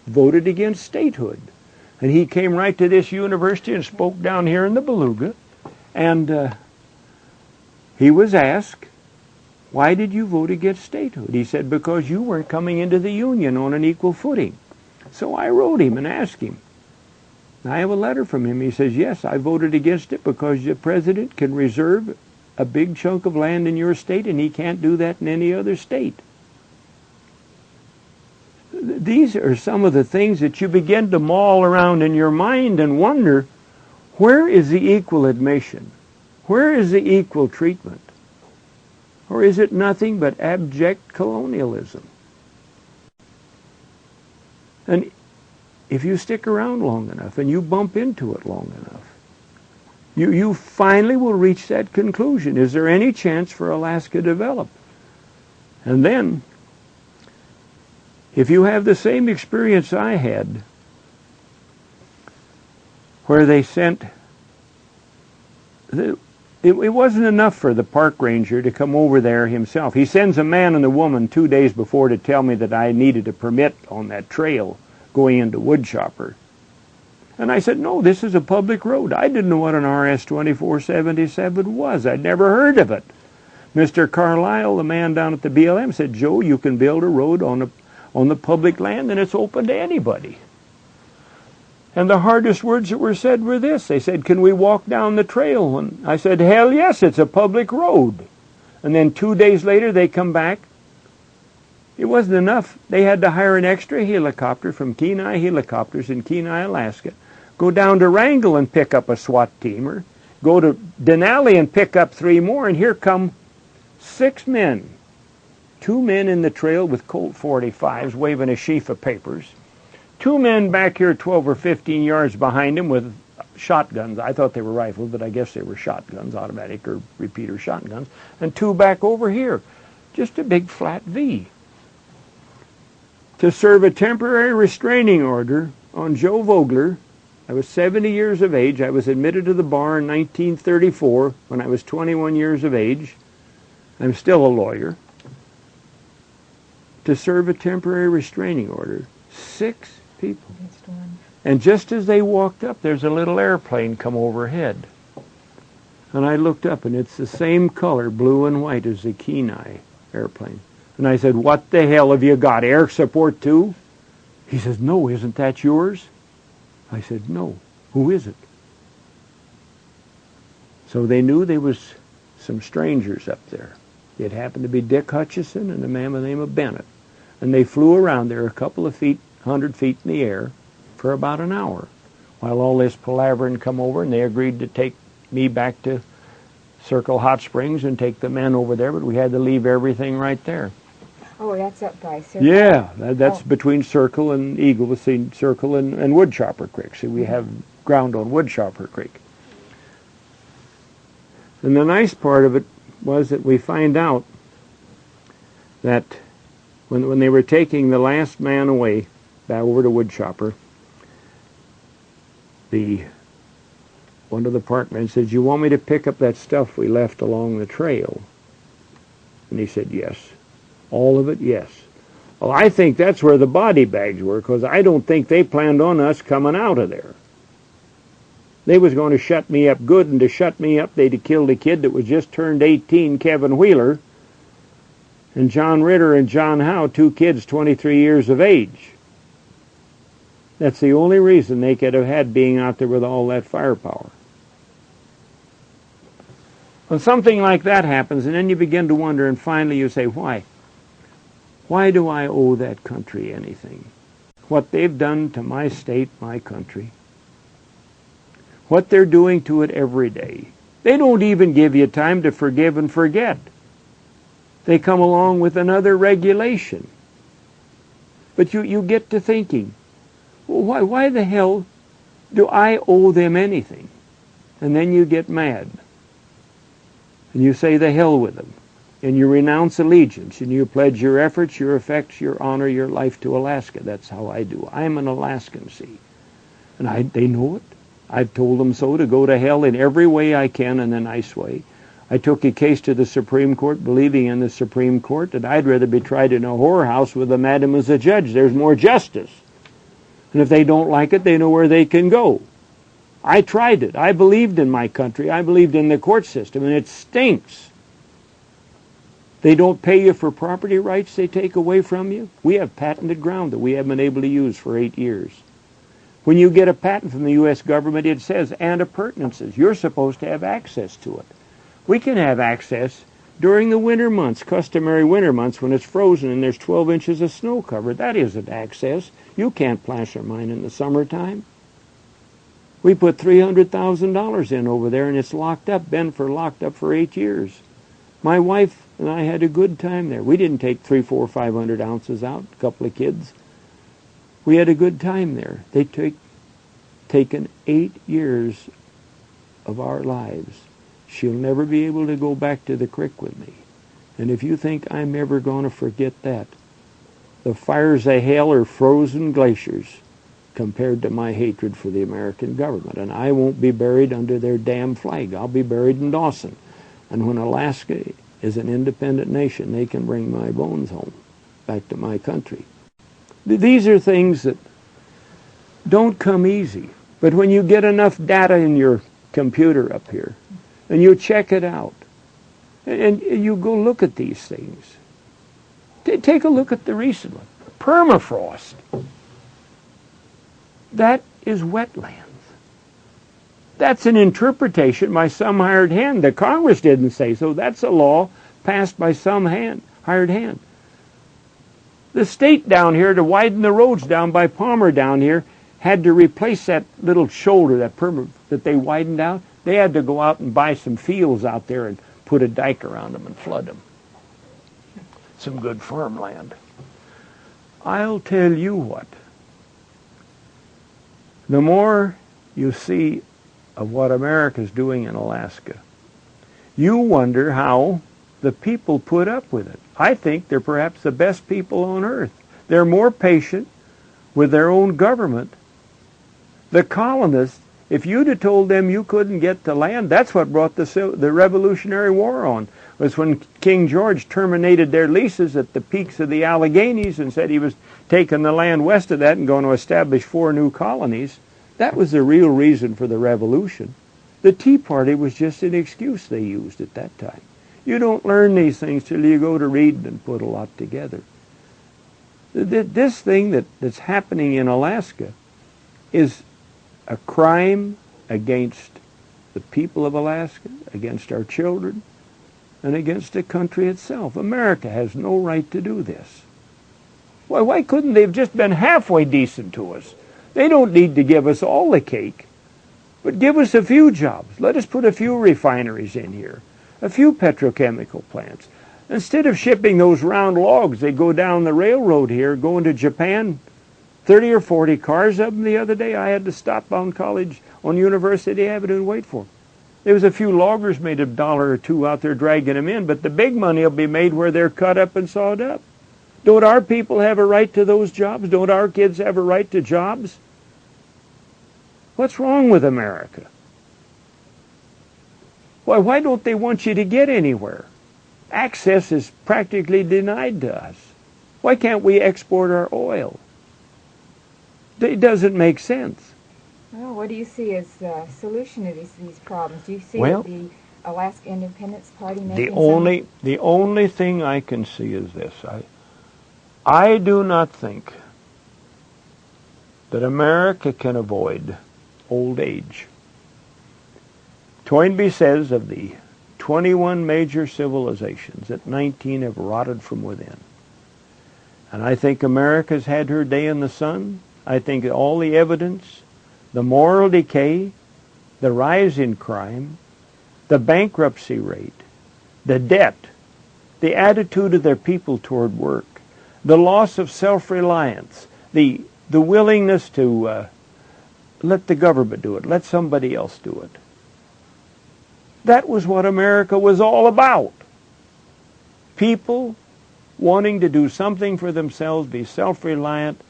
voted against statehood. And he came right to this university and spoke down here in the Beluga. And he was asked, "Why did you vote against statehood?" He said, "Because you weren't coming into the Union on an equal footing." So I wrote him and asked him. I have a letter from him. He says, "Yes, I voted against it because the President can reserve a big chunk of land in your state, and he can't do that in any other state." These are some of the things that you begin to maul around in your mind and wonder, where is the equal admission? Where is the equal treatment? Or is it nothing but abject colonialism? And if you stick around long enough and you bump into it long enough, you finally will reach that conclusion. Is there any chance for Alaska to develop? And then, if you have the same experience I had, where they sent, it wasn't enough for the park ranger to come over there himself. He sends a man and a woman 2 days before to tell me that I needed a permit on that trail going into Woodchopper. And I said, "No, this is a public road." I didn't know what an RS 2477 was. I'd never heard of it. Mr. Carlisle, the man down at the BLM, said, "Joe, you can build a road on the public land, and it's open to anybody." And the hardest words that were said were this. They said, "Can we walk down the trail?" And I said, "Hell yes, it's a public road." And then 2 days later, they come back. It wasn't enough. They had to hire an extra helicopter from Kenai Helicopters in Kenai, Alaska, go down to Wrangell and pick up a SWAT team, or go to Denali and pick up 3 more, and here come 6 men. 2 men in the trail with Colt 45s waving a sheaf of papers. Two men back here 12 or 15 yards behind him with shotguns. I thought they were rifles, but I guess they were shotguns, automatic or repeater shotguns. And two back over here. Just a big flat V. To serve a temporary restraining order on Joe Vogler. I was 70 years of age. I was admitted to the bar in 1934 when I was 21 years of age. I'm still a lawyer. To serve a temporary restraining order. 6 people. And just as they walked up, there's a little airplane come overhead. And I looked up, and it's the same color, blue and white, as the Kenai airplane. And I said, "What the hell have you got, air support too?" He says, "No, isn't that yours?" I said, "No. Who is it?" So they knew there was some strangers up there. It happened to be Dick Hutchison and a man by the name of Bennett. And they flew around there a couple of feet, 100 feet in the air for about an hour while all this palavering come over, and they agreed to take me back to Circle Hot Springs and take the men over there, but we had to leave everything right there. Oh, that's up by Circle. Yeah, that's between Circle and Eagle, between Circle and Woodchopper Creek. See, we have ground on Woodchopper Creek. And the nice part of it was that we find out that when they were taking the last man away back over to Woodchopper, one of the parkmen said, "You want me to pick up that stuff we left along the trail?" And he said, "Yes." All of it, yes. Well, I think that's where the body bags were, because I don't think they planned on us coming out of there. They was going to shut me up good, and to shut me up, they'd have killed a kid that was just turned 18, Kevin Wheeler, and John Ritter and John Howe, 2 kids 23 years of age. That's the only reason they could have had being out there with all that firepower. When something like that happens, and then you begin to wonder, and finally you say, why? Why do I owe that country anything? What they've done to my state, my country. What they're doing to it every day. They don't even give you time to forgive and forget. They come along with another regulation. But you get to thinking, well, why the hell do I owe them anything? And then you get mad. And you say the hell with them. And you renounce allegiance. And you pledge your efforts, your effects, your honor, your life to Alaska. That's how I do. I'm an Alaskan, see. And they know it. I've told them so, to go to hell in every way I can, in a nice way. I took a case to the Supreme Court, believing in the Supreme Court, that I'd rather be tried in a whorehouse with a madam as a judge. There's more justice. And if they don't like it, they know where they can go. I tried it. I believed in my country. I believed in the court system, and it stinks. They don't pay you for property rights they take away from you. We have patented ground that we haven't been able to use for 8 years. When you get a patent from the U.S. government, it says, and appurtenances. You're supposed to have access to it. We can have access during the winter months, customary winter months, when it's frozen and there's 12 inches of snow cover. That isn't access. You can't placer mine in the summertime. We put $300,000 in over there, and it's locked up, locked up for 8 years. My wife and I had a good time there. We didn't take 300, 400, 500 ounces out, a couple of kids. We had a good time there. They taken 8 years of our lives. She'll never be able to go back to the creek with me. And if you think I'm ever going to forget that, the fires of hell are frozen glaciers compared to my hatred for the American government. And I won't be buried under their damn flag. I'll be buried in Dawson. And when Alaska is an independent nation, they can bring my bones home, back to my country. These are things that don't come easy. But when you get enough data in your computer up here, and you check it out, and you go look at these things, take a look at the recent one. Permafrost. That is wetlands. That's an interpretation by some hired hand. The Congress didn't say so. That's a law passed by some hired hand. The state down here, to widen the roads down by Palmer down here, had to replace that little shoulder that they widened out. They had to go out and buy some fields out there and put a dike around them and flood them. Some good farmland. I'll tell you what. The more you see of what America's doing in Alaska, you wonder how the people put up with it. I think they're perhaps the best people on earth. They're more patient with their own government. The colonists, if you'd have told them you couldn't get the land, that's what brought the Revolutionary War on, was when King George terminated their leases at the peaks of the Alleghenies and said he was taking the land west of that and going to establish 4 new colonies. That was the real reason for the Revolution. The Tea Party was just an excuse they used at that time. You don't learn these things till you go to read and put a lot together. This thing that's happening in Alaska is a crime against the people of Alaska, against our children, and against the country itself. America has no right to do this. Why couldn't they have just been halfway decent to us? They don't need to give us all the cake, but give us a few jobs. Let us put a few refineries in here, a few petrochemical plants. Instead of shipping those round logs, they go down the railroad here, going to Japan, 30 or 40 cars of them the other day. I had to stop on University Avenue and wait for them. There was a few loggers made $1 or $2 out there dragging them in, but the big money will be made where they're cut up and sawed up. Don't our people have a right to those jobs? Don't our kids have a right to jobs? What's wrong with America? Why don't they want you to get anywhere? Access is practically denied to us. Why can't we export our oil? It doesn't make sense. Well, what do you see as the solution to these problems? Do you see the Alaska Independence Party making the only thing I can see is this. I do not think that America can avoid old age. Toynbee says of the 21 major civilizations that 19 have rotted from within. And I think America's had her day in the sun. I think all the evidence, the moral decay, the rise in crime, the bankruptcy rate, the debt, the attitude of their people toward work, the loss of self-reliance, the willingness to let the government do it, let somebody else do it. That was what America was all about. People wanting to do something for themselves, be self-reliant.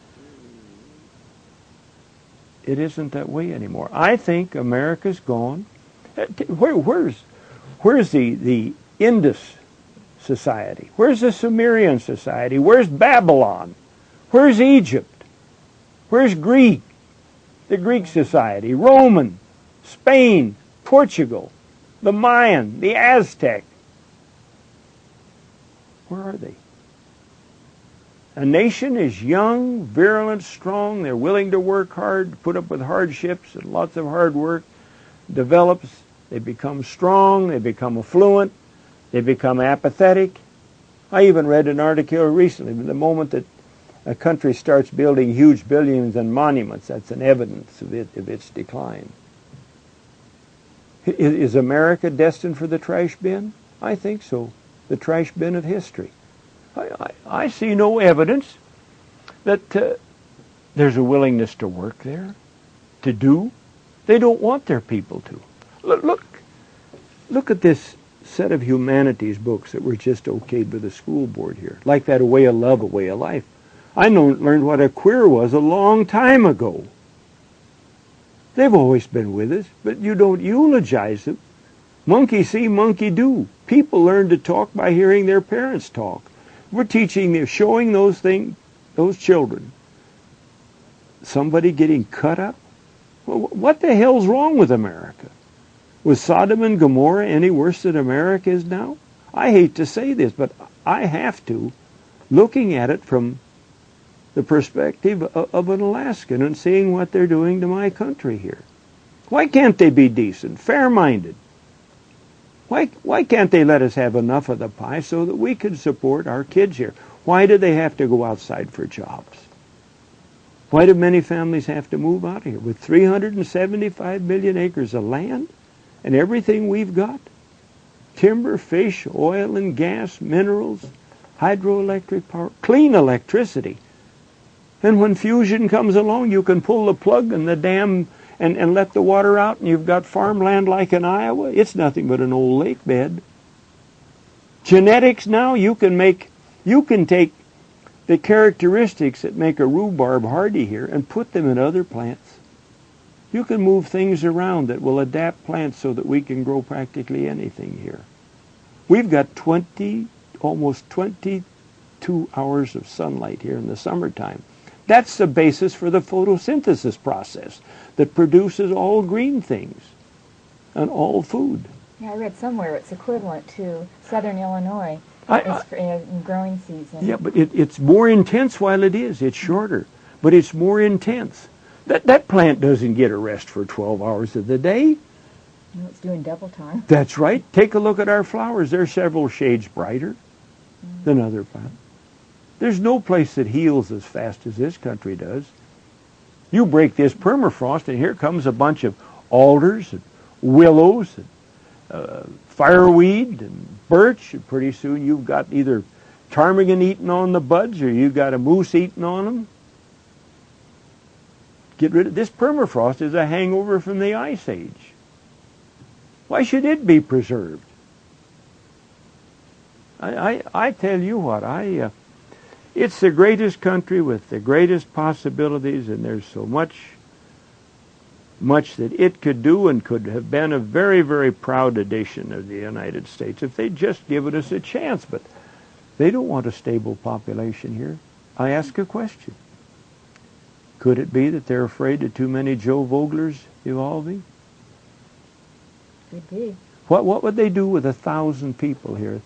It isn't that way anymore. I think America's gone. Where's the Indus society? Where's the Sumerian society? Where's Babylon? Where's Egypt? Where's Greek? The Greek society, Roman, Spain, Portugal, the Mayan, the Aztec. Where are they? A nation is young, virulent, strong. They're willing to work hard, put up with hardships and lots of hard work. Develops, they become strong, they become affluent, they become apathetic. I even read an article recently, the moment that a country starts building huge buildings and monuments, that's an evidence of its decline. Is America destined for the trash bin? I think so. The trash bin of history. I see no evidence that there's a willingness to work there, to do. They don't want their people to. Look at this set of humanities books that were just okayed by the school board here, like that A Way of Love, A Way of Life. I learned what a queer was a long time ago. They've always been with us, but you don't eulogize them. Monkey see, monkey do. People learn to talk by hearing their parents talk. We're teaching them, showing those children, somebody getting cut up. Well, what the hell's wrong with America? Was Sodom and Gomorrah any worse than America is now? I hate to say this, but I have to, looking at it from the perspective of an Alaskan and seeing what they're doing to my country here. Why can't they be decent, fair-minded? Why can't they let us have enough of the pie so that we can support our kids here? Why do they have to go outside for jobs? Why do many families have to move out of here? With 375 million acres of land and everything we've got? Timber, fish, oil and gas, minerals, hydroelectric power, clean electricity. And when fusion comes along, you can pull the plug and the dam and let the water out, and you've got farmland like in Iowa. It's nothing but an old lake bed. Genetics now, you can take the characteristics that make a rhubarb hardy here and put them in other plants. You can move things around that will adapt plants so that we can grow practically anything here. We've got almost 22 hours of sunlight here in the summertime. That's the basis for the photosynthesis process that produces all green things and all food. Yeah, I read somewhere it's equivalent to southern Illinois in growing season. Yeah, but it's more intense while it is. It's shorter, but it's more intense. That plant doesn't get a rest for 12 hours of the day. No, it's doing double time. That's right. Take a look at our flowers. They're several shades brighter than other plants. There's no place that heals as fast as this country does. You break this permafrost, and here comes a bunch of alders and willows and fireweed and birch, and pretty soon you've got either ptarmigan eating on the buds or you've got a moose eating on them. Get rid of this. Permafrost is a hangover from the Ice Age. Why should it be preserved? I tell you what, it's the greatest country with the greatest possibilities, and there's so much that it could do and could have been a very, very proud addition of the United States if they'd just given us a chance. But they don't want a stable population here. I ask a question. Could it be that they're afraid of too many Joe Voglers evolving? Could be. What would they do with 1,000 people here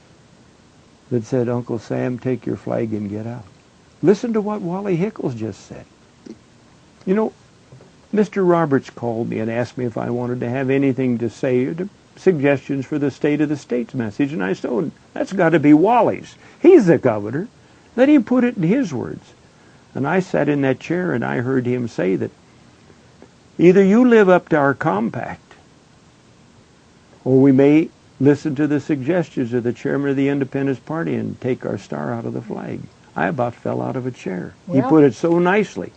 that said, Uncle Sam, take your flag and get out? Listen to what Wally Hickles just said. You know, Mr. Roberts called me and asked me if I wanted to have anything to say, or suggestions for the State of the State's message, and I said, that's got to be Wally's. He's the governor. Let him put it in his words. And I sat in that chair and I heard him say that either you live up to our compact, or we may listen to the suggestions of the chairman of the Independence Party and take our star out of the flag. I about fell out of a chair. Well, he put it so nicely.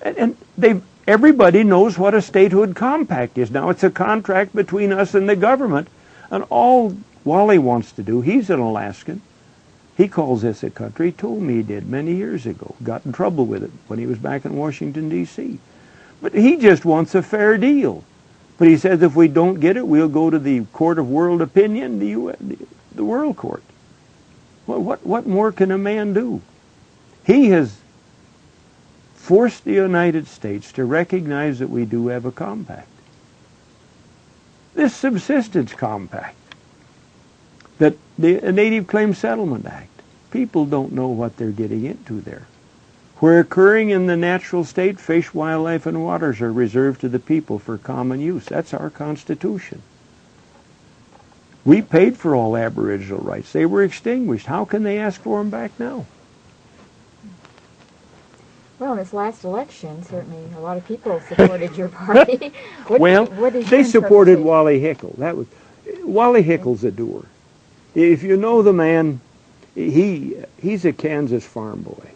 And everybody knows what a statehood compact is. Now, it's a contract between us and the government. And all Wally wants to do, he's an Alaskan. He calls this a country. He told me he did many years ago. Got in trouble with it when he was back in Washington, D.C. But he just wants a fair deal. But he says if we don't get it, we'll go to the Court of World Opinion, the World Court. Well, what more can a man do? He has forced the United States to recognize that we do have a compact. This subsistence compact, that the Native Claims Settlement Act, people don't know what they're getting into there. Where occurring in the natural state, fish, wildlife, and waters are reserved to the people for common use. That's our Constitution. We paid for all Aboriginal rights. They were extinguished. How can they ask for them back now? Well, in this last election, certainly a lot of people supported your party. They supported Wally Hickle. Wally Hickle's a doer. If you know the man, he's a Kansas farm boy.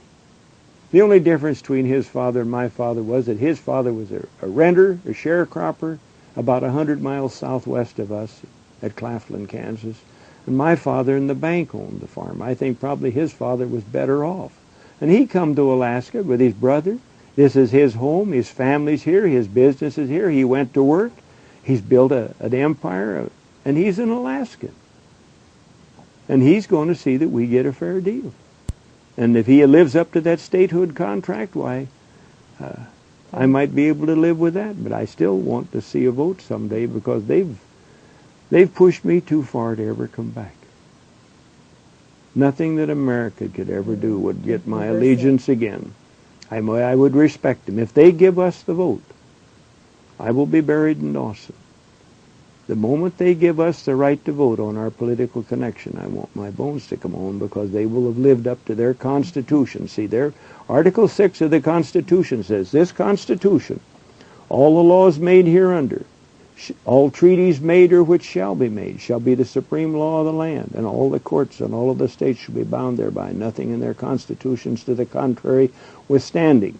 The only difference between his father and my father was that his father was a renter, a sharecropper, about 100 miles southwest of us at Claflin, Kansas. And my father and the bank owned the farm. I think probably his father was better off. And he come to Alaska with his brother. This is his home. His family's here. His business is here. He went to work. He's built an empire, and he's an Alaskan. And he's going to see that we get a fair deal. And if he lives up to that statehood contract, why, I might be able to live with that. But I still want to see a vote someday because they've pushed me too far to ever come back. Nothing that America could ever do would get my allegiance again. I would respect them. If they give us the vote, I will be buried in Dawson. The moment they give us the right to vote on our political connection, I want my bones to come home because they will have lived up to their Constitution. See, their Article 6 of the Constitution says, this Constitution, all the laws made hereunder, All treaties made or which shall be made shall be the supreme law of the land, and all the courts and all of the states shall be bound thereby, nothing in their constitutions to the contrary withstanding.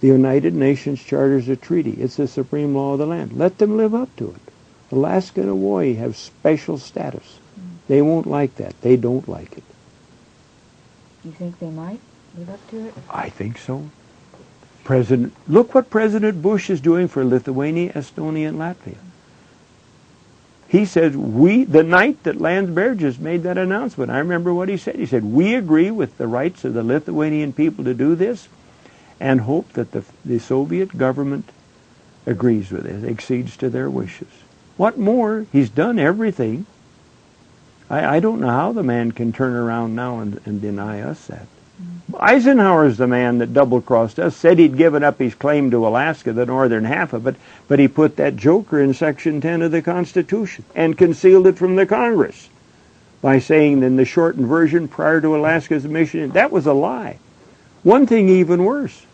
The United Nations Charter is a treaty. It's the supreme law of the land. Let them live up to it. Alaska and Hawaii have special status. They won't like that. They don't like it. You think they might live up to it? I think so. Look what President Bush is doing for Lithuania, Estonia, and Latvia. He says, the night that Landsbergis made that announcement, I remember what he said. He said, we agree with the rights of the Lithuanian people to do this and hope that the Soviet government agrees with it, accedes to their wishes. What more? He's done everything. I don't know how the man can turn around now and deny us that. Eisenhower's the man that double-crossed us, said he'd given up his claim to Alaska, the northern half of it, but he put that joker in Section 10 of the Constitution and concealed it from the Congress by saying in the shortened version prior to Alaska's admission, that was a lie. One thing even worse.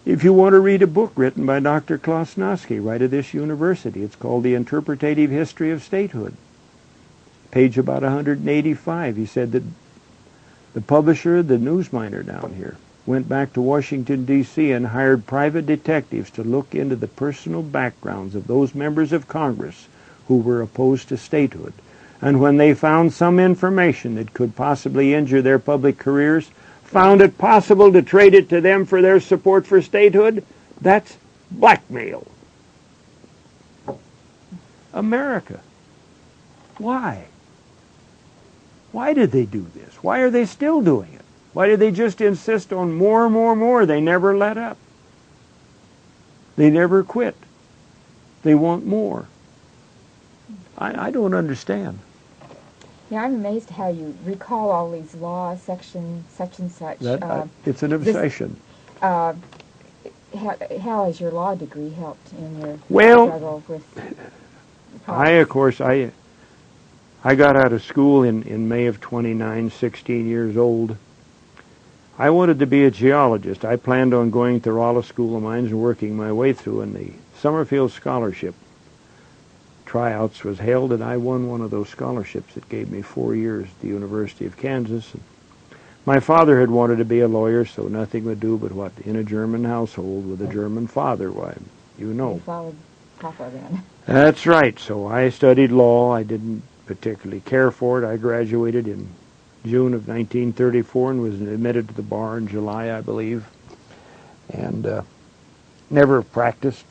If you want to read a book written by Dr. Klosnowski, right at this university, it's called The Interpretative History of Statehood. Page about 185, he said that the publisher, the Newsminer down here, went back to Washington, D.C. and hired private detectives to look into the personal backgrounds of those members of Congress who were opposed to statehood. And when they found some information that could possibly injure their public careers, found it possible to trade it to them for their support for statehood, that's blackmail. America. Why? Why did they do this? Why are they still doing it? Why did they just insist on more, more, more? They never let up. They never quit. They want more. I don't understand. Yeah, I'm amazed how you recall all these laws, section such and such. It's an obsession. How has your law degree helped in your struggle with I got out of school in May of 29, 16 years old. I wanted to be a geologist. I planned on going to Rolla School of Mines and working my way through, and the Summerfield Scholarship tryouts was held, and I won one of those scholarships that gave me 4 years at the University of Kansas. And my father had wanted to be a lawyer, so nothing would do but what? In a German household with a German father, why, you know. You followed Papa then. That's right. So I studied law. I didn't particularly care for it. I graduated in June of 1934 and was admitted to the bar in July, I believe, and never practiced.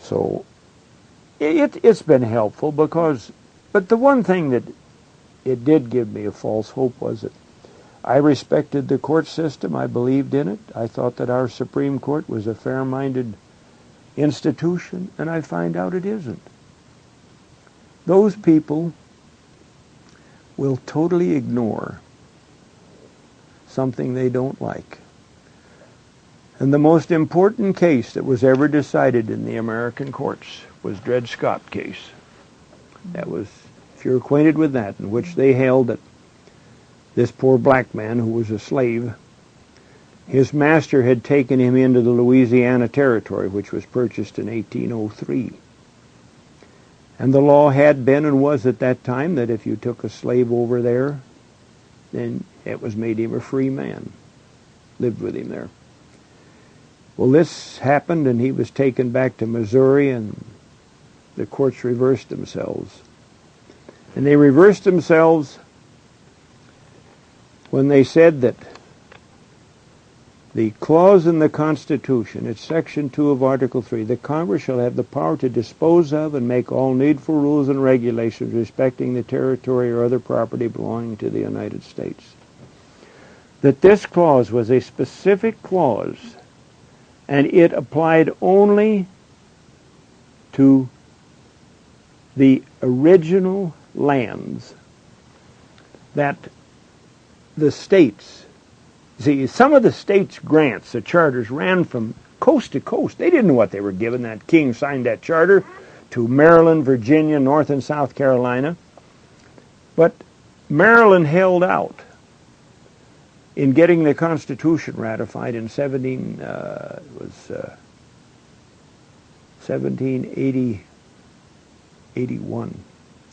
So it's been helpful but the one thing that it did give me a false hope was that I respected the court system. I believed in it. I thought that our Supreme Court was a fair-minded institution, and I find out it isn't. Those people will totally ignore something they don't like. And the most important case that was ever decided in the American courts was Dred Scott case. That was, if you're acquainted with that, in which they held that this poor black man who was a slave, his master had taken him into the Louisiana Territory, which was purchased in 1803. And the law had been and was at that time that if you took a slave over there, then it was made him a free man, lived with him there. Well, this happened, and he was taken back to Missouri, and the courts reversed themselves. And they reversed themselves when they said that the clause in the Constitution, it's Section 2 of Article 3, the Congress shall have the power to dispose of and make all needful rules and regulations respecting the territory or other property belonging to the United States. That this clause was a specific clause, and it applied only to the original lands that the states. See, some of the states' grants, the charters, ran from coast to coast. They didn't know what they were given. That king signed that charter to Maryland, Virginia, North and South Carolina. But Maryland held out in getting the Constitution ratified in 1781,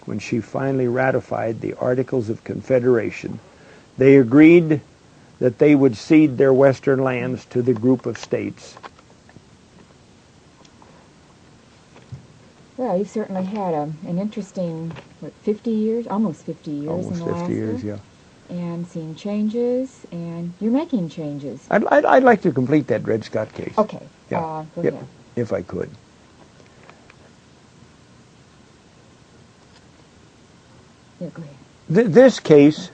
when she finally ratified the Articles of Confederation. They agreed that they would cede their western lands to the group of states. Well, you've certainly had an interesting, 50 years, almost 50 years Almost in Alaska. 50 years, yeah. And seen changes, and you're making changes. I'd like to complete that Dred Scott case. Okay. Yeah. Go ahead. If I could. Yeah, go ahead. This case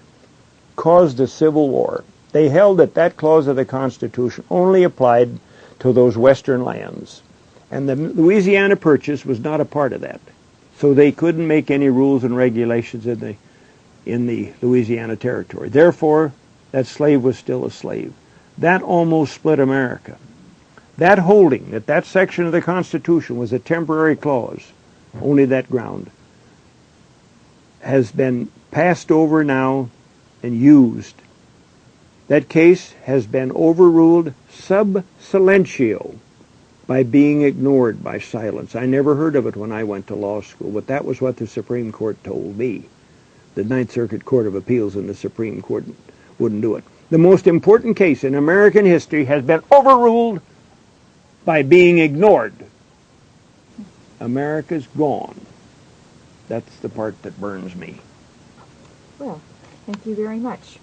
caused a civil war. They held that that clause of the Constitution only applied to those western lands. And the Louisiana Purchase was not a part of that. So they couldn't make any rules and regulations in the Louisiana Territory. Therefore, that slave was still a slave. That almost split America. That holding, that section of the Constitution was a temporary clause, only that ground, has been passed over now and used. That case has been overruled sub silentio, by being ignored, by silence. I never heard of it when I went to law school, but that was what the Supreme Court told me. The Ninth Circuit Court of Appeals and the Supreme Court wouldn't do it. The most important case in American history has been overruled by being ignored. America's gone. That's the part that burns me. Well, thank you very much.